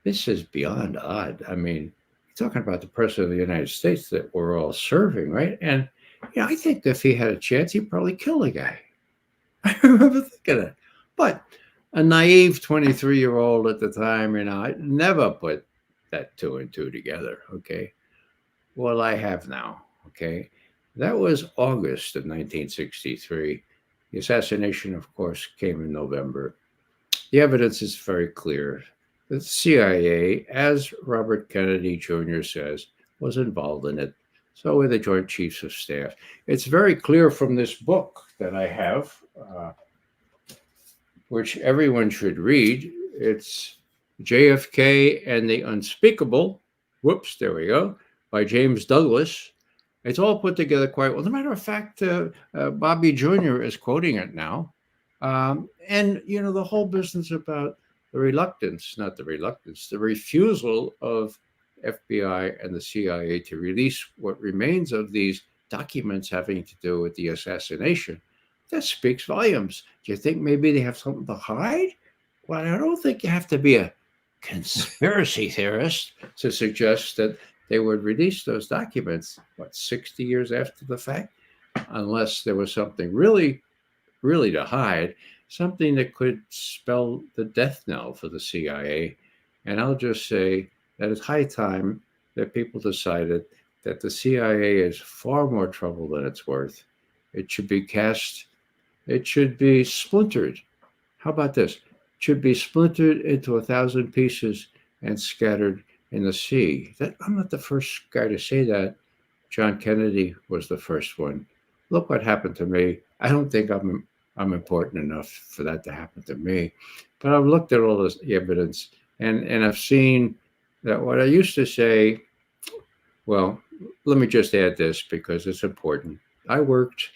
this is beyond odd. I mean, you're talking about the President of the United States that we're all serving, right? And I think if he had a chance, he'd probably kill the guy. I remember thinking that. But a naive 23-year-old at the time, I never put that 2 and 2 together, okay? Well, I have now, okay? That was August of 1963. The assassination, of course, came in November. The evidence is very clear. The CIA, as Robert Kennedy Jr. says, was involved in it. So were the Joint Chiefs of Staff. It's very clear from this book that I have, which everyone should read. It's JFK and the Unspeakable. Whoops, there we go, by James Douglas. It's all put together quite well. As a matter of fact, Bobby Jr. is quoting it now. And, the whole business about the reluctance, not the reluctance, the refusal of FBI and the CIA to release what remains of these documents having to do with the assassination, that speaks volumes. Do you think maybe they have something to hide? Well, I don't think you have to be a conspiracy theorist to suggest that they would release those documents, 60 years after the fact, unless there was something really, really to hide, something that could spell the death knell for the CIA. And I'll just say that it's high time that people decided that the CIA is far more trouble than it's worth. It should be splintered. How about this? It should be splintered into 1,000 pieces and scattered in the sea. I'm not the first guy to say that. John Kennedy was the first one. Look what happened to me. I don't think I'm important enough for that to happen to me. But I've looked at all this evidence and I've seen that what I used to say, well, let me just add this because it's important. I worked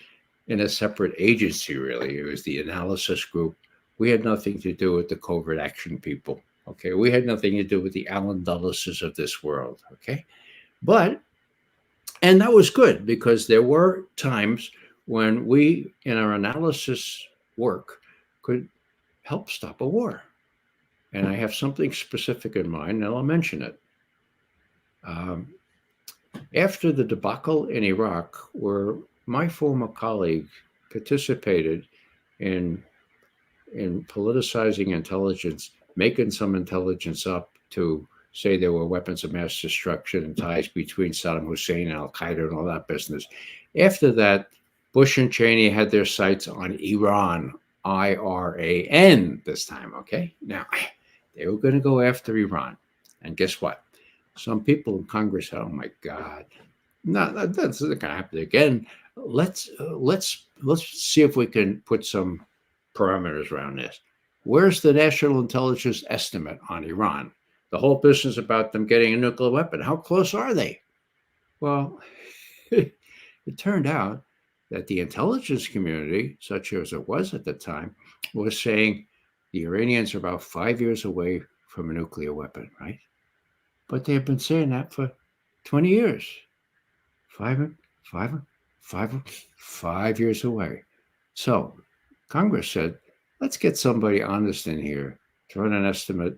in a separate agency, really. It was the analysis group. We had nothing to do with the covert action people. Okay, we had nothing to do with the Allen Dullases of this world. Okay, and that was good because there were times when we, in our analysis work, could help stop a war. And I have something specific in mind, and I'll mention it. After the debacle in Iraq, where my former colleague participated in politicizing intelligence, making some intelligence up to say there were weapons of mass destruction and ties between Saddam Hussein and Al-Qaeda and all that business. After that, Bush and Cheney had their sights on Iran, IRAN this time, okay? Now, they were going to go after Iran. And guess what? Some people in Congress said, oh my God, no, that's not going to happen again. Let's see if we can put some parameters around this. Where's the national intelligence estimate on Iran? The whole business about them getting a nuclear weapon. How close are they? Well, it turned out that the intelligence community, such as it was at the time, was saying the Iranians are about 5 years away from a nuclear weapon, right? But they've been saying that for 20 years. 5 years away. So Congress said, let's get somebody honest in here to run an estimate,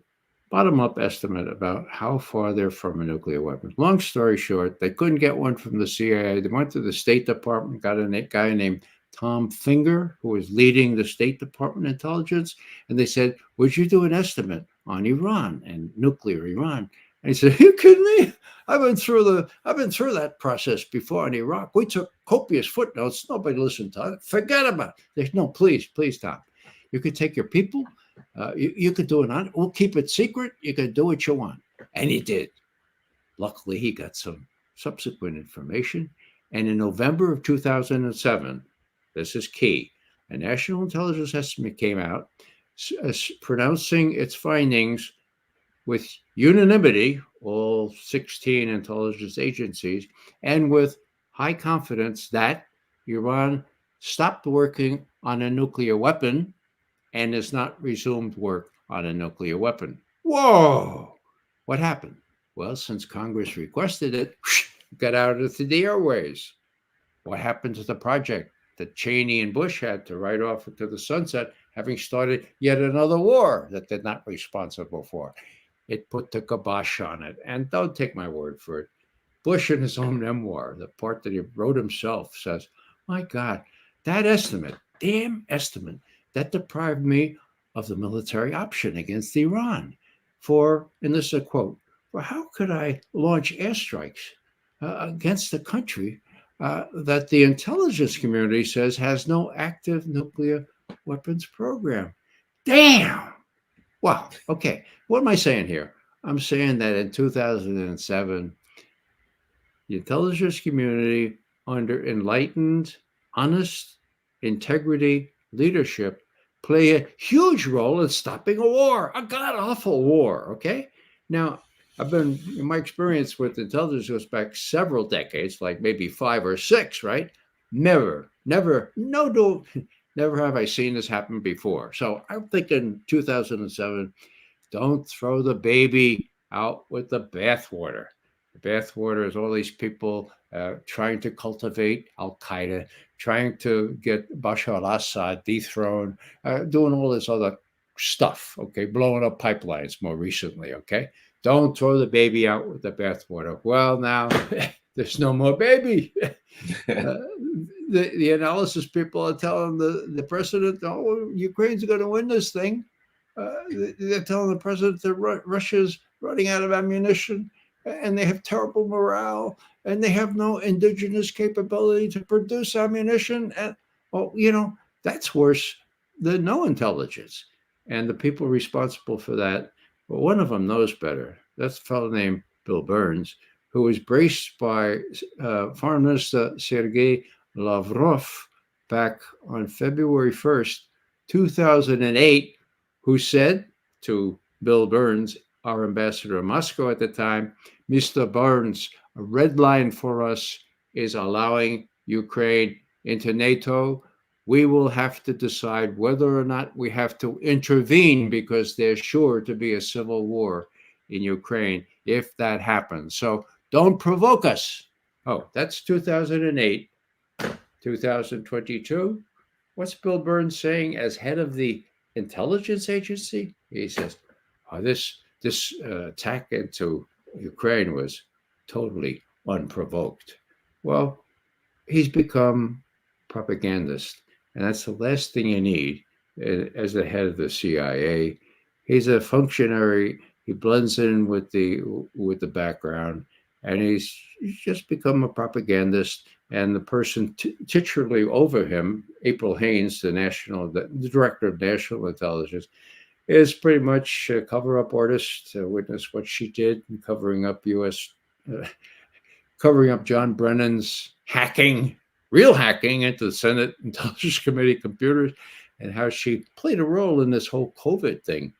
bottom-up estimate about how far they're from a nuclear weapon. Long story short, they couldn't get one from the CIA. They went to the State Department, got a guy named Tom Finger, who was leading the State Department intelligence, and they said, would you do an estimate on Iran and nuclear Iran? And he said, are you kidding me? I've been through that process before in Iraq. We took copious footnotes. Nobody listened to it. Forget about it. There's no, please, Tom. You could take your people. You could do it on. We'll keep it secret. You could do what you want. And he did. Luckily, he got some subsequent information. And in November of 2007, this is key, a national intelligence estimate came out pronouncing its findings with unanimity, all 16 intelligence agencies, and with high confidence that Iran stopped working on a nuclear weapon and has not resumed work on a nuclear weapon. Whoa! What happened? Well, since Congress requested it, got out of the airways. What happened to the project that Cheney and Bush had to write off into the sunset, having started yet another war that they're not responsible for? It put the kibosh on it. And don't take my word for it. Bush, in his own memoir, the part that he wrote himself, says, my God, that estimate, damn estimate, that deprived me of the military option against Iran. And this is a quote, for how could I launch airstrikes against a country that the intelligence community says has no active nuclear weapons program? Damn! Wow, okay. What am I saying here? I'm saying that in 2007, the intelligence community under enlightened, honest, integrity leadership play a huge role in stopping a war, a god awful war. Okay. Now, my experience with intelligence goes back several decades, like maybe 5 or 6, right? Never, never, never have I seen this happen before. So I'm thinking 2007, don't throw the baby out with the bathwater. The bathwater is all these people trying to cultivate Al Qaeda, trying to get Bashar al Assad dethroned, doing all this other stuff, okay, blowing up pipelines more recently, okay? Don't throw the baby out with the bathwater. Well, now there's no more baby. The analysis people are telling the president, oh, Ukraine's going to win this thing. They're telling the president that Russia's running out of ammunition and they have terrible morale and they have no indigenous capability to produce ammunition. And, well, that's worse than no intelligence. And the people responsible for that, well, one of them knows better. That's a fellow named Bill Burns, who was braced by Foreign Minister Sergei Lavrov back on February 1st, 2008, who said to Bill Burns, our ambassador in Moscow at the time, Mr. Burns, a red line for us is allowing Ukraine into NATO. We will have to decide whether or not we have to intervene because there's sure to be a civil war in Ukraine if that happens. So don't provoke us. Oh, that's 2008. 2022. What's Bill Burns saying as head of the intelligence agency? He says, oh, this attack into Ukraine was totally unprovoked. Well, he's become propagandist, and that's the last thing you need as the head of the CIA. He's a functionary. He blends in with the background, and he's just become a propagandist. And the person titularly over him, April Haines, the director of national intelligence, is pretty much a cover-up artist. Witness what she did in covering up John Brennan's real hacking into the Senate Intelligence Committee computers, and how she played a role in this whole COVID thing.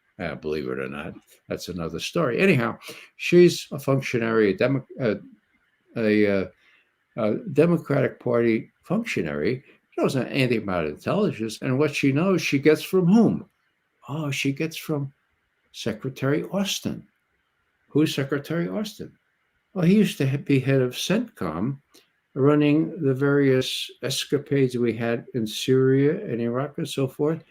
Believe it or not, that's another story. Anyhow, she's a functionary, a Democratic Party functionary. She knows anything about intelligence, and what she knows, she gets from whom? Oh, she gets from Secretary Austin. Who's Secretary Austin? Well, he used to be head of CENTCOM, running the various escapades we had in Syria and Iraq and so forth.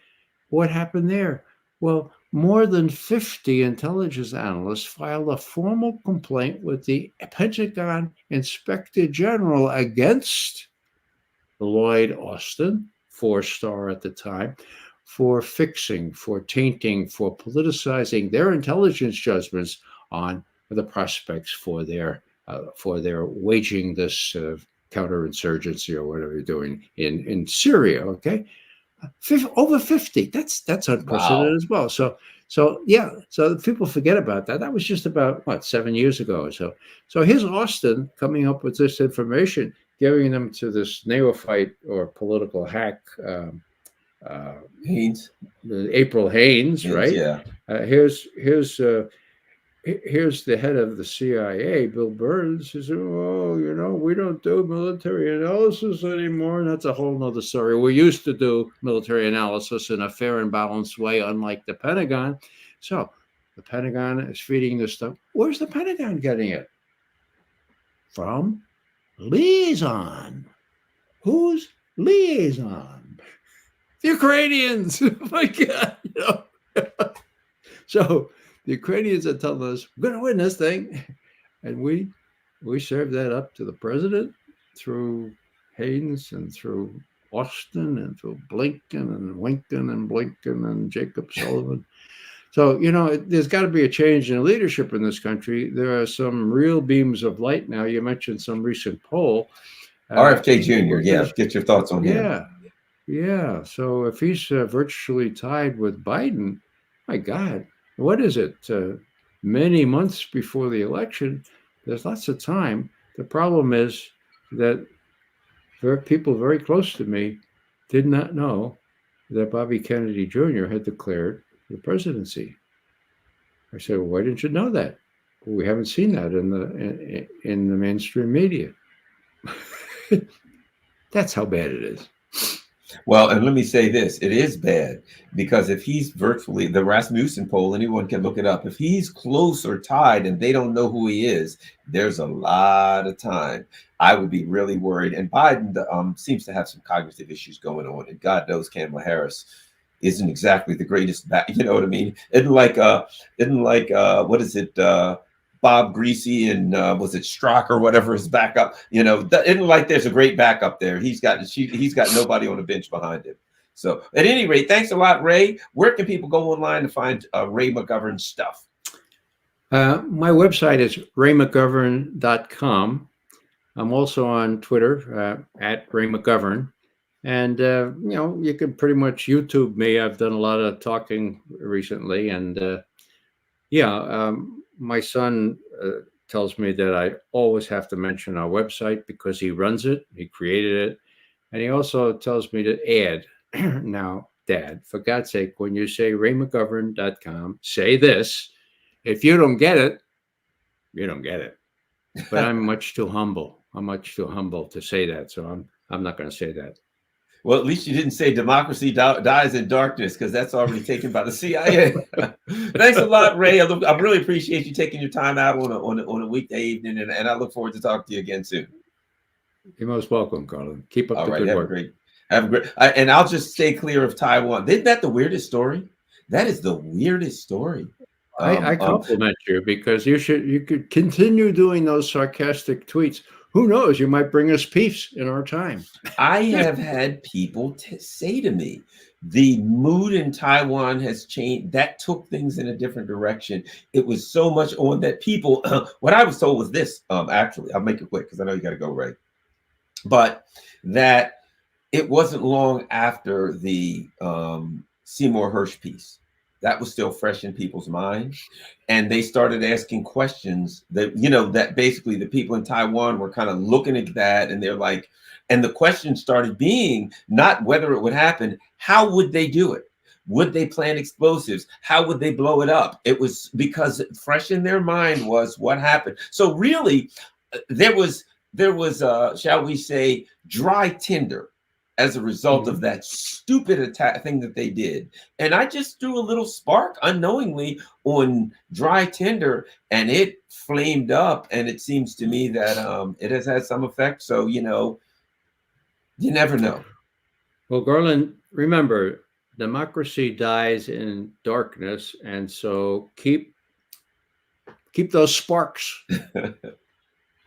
What happened there? Well, more than 50 intelligence analysts filed a formal complaint with the Pentagon Inspector General against Lloyd Austin, 4-star at the time, for fixing, for tainting, for politicizing their intelligence judgments on the prospects for their waging this counterinsurgency or whatever you're doing in Syria. Okay, over 50. That's unprecedented as well. So people forget about that. That was just about 7 years ago or so. So here's Austin coming up with this information, giving them to this neophyte or political hack, Haines, April Haines, right? Yeah. Here's the head of the CIA, Bill Burns. He said, "Oh, we don't do military analysis anymore." And that's a whole nother story. We used to do military analysis in a fair and balanced way, unlike the Pentagon. So the Pentagon is feeding this stuff. Where's the Pentagon getting it? From liaison. Who's liaison? The Ukrainians. Oh my God. So the Ukrainians are telling us, we're going to win this thing. And we serve that up to the president through Haynes and through Austin and through Blinken and Winken and Blinken and Jacob Sullivan. So, there's got to be a change in leadership in this country. There are some real beams of light now. You mentioned some recent poll. RFK Jr., get your thoughts on him. Yeah. So if he's virtually tied with Biden, my God, what is it? Many months before the election, there's lots of time The problem is that people very close to me did not know that Bobby Kennedy Jr. had declared the presidency. I said, well, why didn't you know that? Well, we haven't seen that in the mainstream media. That's how bad it is. Well, and let me say this, it is bad, because if he's virtually the Rasmussen poll, anyone can look it up. If he's close or tied and they don't know who he is, there's a lot of time. I would be really worried. And Biden seems to have some cognitive issues going on, and God knows Kamala Harris isn't exactly the greatest you know what I mean? Isn't like what is it? Bob Greasy and was it Strzok or whatever his backup? You know, isn't like there's a great backup there. He's got nobody on the bench behind him. So at any rate, thanks a lot, Ray. Where can people go online to find Ray McGovern stuff? My website is raymcgovern.com. I'm also on Twitter at Ray McGovern. And, you can pretty much YouTube me. I've done a lot of talking recently. And, my son tells me that I always have to mention our website because he runs it. He created it. And he also tells me to add, now, Dad, for God's sake, when you say raymcgovern.com, say this. If you don't get it, you don't get it. But I'm much too humble. I'm much too humble to say that. So I'm not going to say that. Well, at least you didn't say democracy dies in darkness, because that's already taken by the CIA. Thanks a lot, Ray. I really appreciate you taking your time out on a weekday evening, and I look forward to talking to you again soon. You're most welcome, Carlin. Keep up the good work. Have a great. And I'll just stay clear of Taiwan. Isn't that the weirdest story? That is the weirdest story. I compliment you, because you could continue doing those sarcastic tweets. Who knows? You might bring us peace in our time. I have had people say to me, the mood in Taiwan has changed. That took things in a different direction. It was so much on that people, what I was told was this, actually, I'll make it quick because I know you got to go, Ray. But that it wasn't long after the Seymour Hersh piece. That was still fresh in people's minds. And they started asking questions that, that basically the people in Taiwan were kind of looking at that, and they're like, and the question started being not whether it would happen, how would they do it? Would they plant explosives? How would they blow it up? It was because fresh in their mind was what happened. So really, there was, shall we say, dry tinder as a result of that stupid attack thing that they did. And I just threw a little spark unknowingly on dry tinder, and it flamed up. And it seems to me that it has had some effect. So, you never know. Well, Garland, remember, democracy dies in darkness. And so keep those sparks.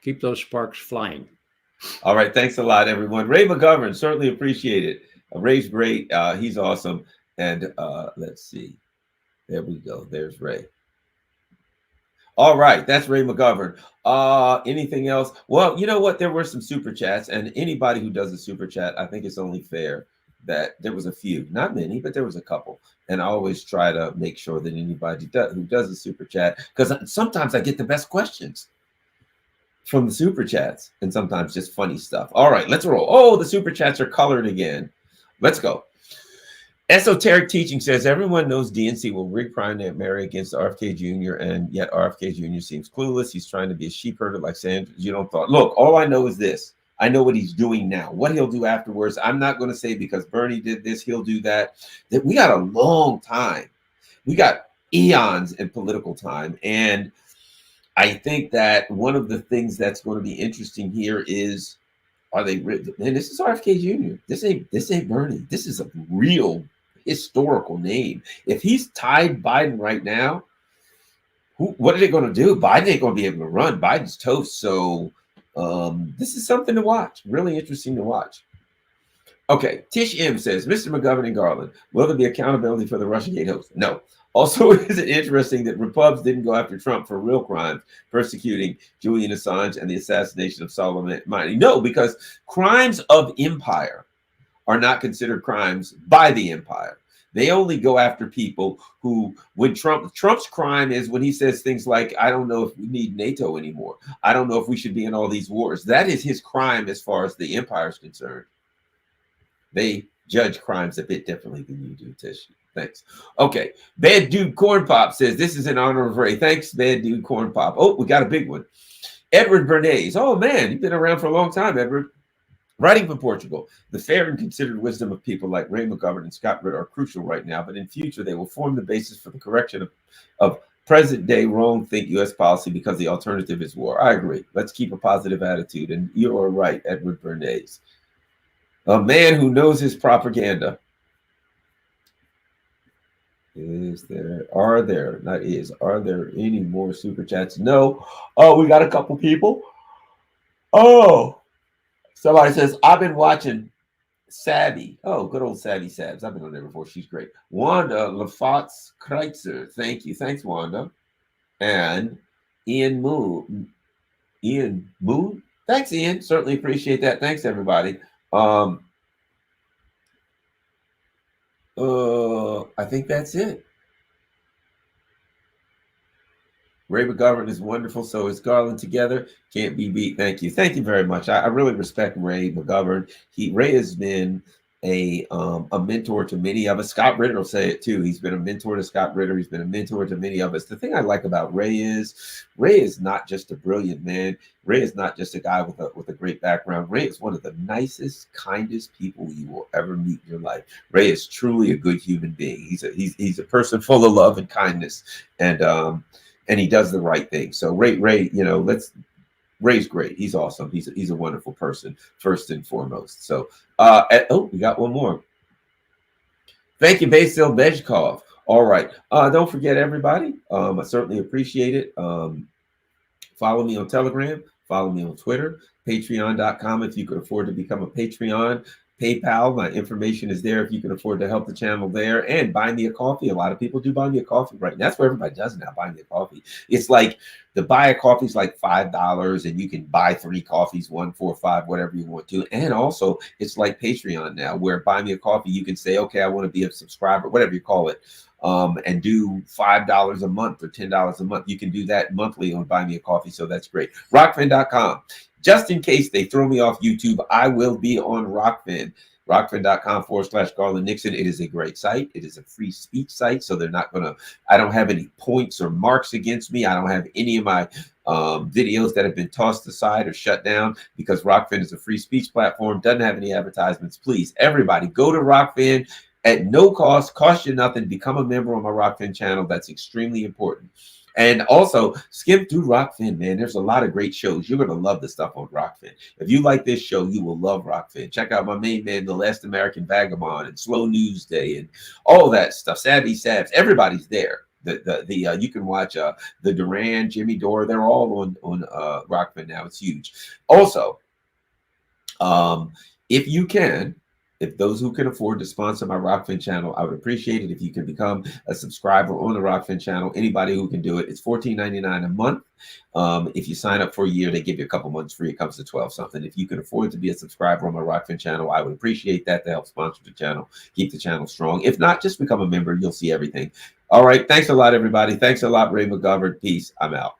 Keep those sparks flying. All right. Thanks a lot, everyone. Ray McGovern, certainly appreciate it. Ray's great. He's awesome. And let's see. There we go. There's Ray. All right. That's Ray McGovern. Anything else? Well, you know what? There were some super chats, and anybody who does a super chat, I think it's only fair that there was a few, not many, but there was a couple. And I always try to make sure that anybody who does a super chat, because sometimes I get the best questions from the super chats, and sometimes just funny stuff. All right, let's roll. Oh, the super chats are colored again. Let's go. Esoteric Teaching says everyone knows DNC will rig primary against RFK Jr., and yet RFK Jr. seems clueless. He's trying to be a sheep herder like Sanders. You don't thought. Look, all I know is this. I know what he's doing now. What he'll do afterwards, I'm not going to say because Bernie did this, he'll do that. That we got a long time. We got eons in political time, and I think that one of the things that's going to be interesting here is, are they? And this is RFK Jr. This ain't Bernie. This is a real historical name. If he's tied Biden right now, what are they going to do? Biden ain't going to be able to run. Biden's toast. So this is something to watch. Really interesting to watch. Okay, Tish M says, Mr. McGovern and Garland, will there be accountability for the Russiagate hoax? No. Also, is it interesting that Repubs didn't go after Trump for real crimes, persecuting Julian Assange and the assassination of Soleimani? No, because crimes of empire are not considered crimes by the empire. They only go after people who, when Trump's crime is when he says things like, I don't know if we need NATO anymore. I don't know if we should be in all these wars. That is his crime as far as the empire is concerned. They judge crimes a bit differently than you do, Tish. Thanks. Okay. Bad Dude Corn Pop says, this is in honor of Ray. Thanks, Bad Dude Corn Pop. Oh, we got a big one. Edward Bernays. Oh, man, you've been around for a long time, Edward. Writing from Portugal, the fair and considered wisdom of people like Ray Mcgovern and Scott Ritter are crucial right now, but in future they will form the basis for the correction of present-day wrong-think U.S. policy because the alternative is war. I agree. Let's keep a positive attitude, and you are right, Edward Bernays. A man who knows his propaganda. Are there any more super chats? No. Oh, we got a couple people. Oh. Somebody says, I've been watching Savvy. Oh, good old Savvy Sabs. I've been on there before. She's great. Wanda Lafatz Kreitzer. Thank you. Thanks, Wanda. And Ian Moon. Thanks, Ian. Certainly appreciate that. Thanks, everybody. I think that's it. Ray Mcgovern is wonderful. So is Garland together. Can't be beat. Thank you. Thank you very much. I really respect Ray Mcgovern. Ray has been a mentor to many of us. Scott Ritter will say it too. He's been a mentor to Scott Ritter. He's been a mentor to many of us. The thing I like about Ray is not just a brilliant man. Ray is not just a guy with a great background. Ray is one of the nicest, kindest people you will ever meet in your life. Ray is truly a good human being. He's a person full of love and kindness, and he does the right thing. So Ray, you know, Ray's great. He's awesome. He's a wonderful person, first and foremost. So, we got one more. Thank you, Basil Bejkov. All right. Don't forget, everybody. I certainly appreciate it. Follow me on Telegram. Follow me on Twitter. Patreon.com if you could afford to become a Patreon. PayPal, my information is there if you can afford to help the channel there. And buy me a coffee. A lot of people do buy me a coffee right now. That's what everybody does now, buy me a coffee. It's like the buy a coffee is like $5 and you can buy 3 coffees, 1, 4, 5, whatever you want to. And also it's like Patreon now where buy me a coffee, you can say, okay, I want to be a subscriber, whatever you call it. And do $5 a month or $10 a month. You can do that monthly on Buy Me a Coffee. So that's great. Rockfin.com. Just in case they throw me off YouTube, I will be on Rockfin. Rockfin.com/Garland Nixon. It is a great site. It is a free speech site. So they're not going to, I don't have any points or marks against me. I don't have any of my videos that have been tossed aside or shut down because Rockfin is a free speech platform. Doesn't have any advertisements. Please, everybody, go to Rockfin at no cost, cost you nothing. Become a member on my Rockfin channel. That's extremely important. And also skip through Rockfin, man. There's a lot of great shows. You're going to love the stuff on Rockfin. If you like this show, you will love Rockfin. Check out my main man, The Last American Vagabond, and Slow News Day, and all that stuff. Savvy Sabs, everybody's there. You can watch the Duran, Jimmy Dore. They're all on Rockfin now. It's huge. Also, if those who can afford to sponsor my Rockfin channel, I would appreciate it if you can become a subscriber on the Rockfin channel. Anybody who can do it, it's $14.99 a month. If you sign up for a year, they give you a couple months free. It comes to 12 something. If you can afford to be a subscriber on my Rockfin channel, I would appreciate that to help sponsor the channel, keep the channel strong. If not, just become a member. You'll see everything. All right. Thanks a lot, everybody. Thanks a lot, Ray Mcgovern. Peace. I'm out.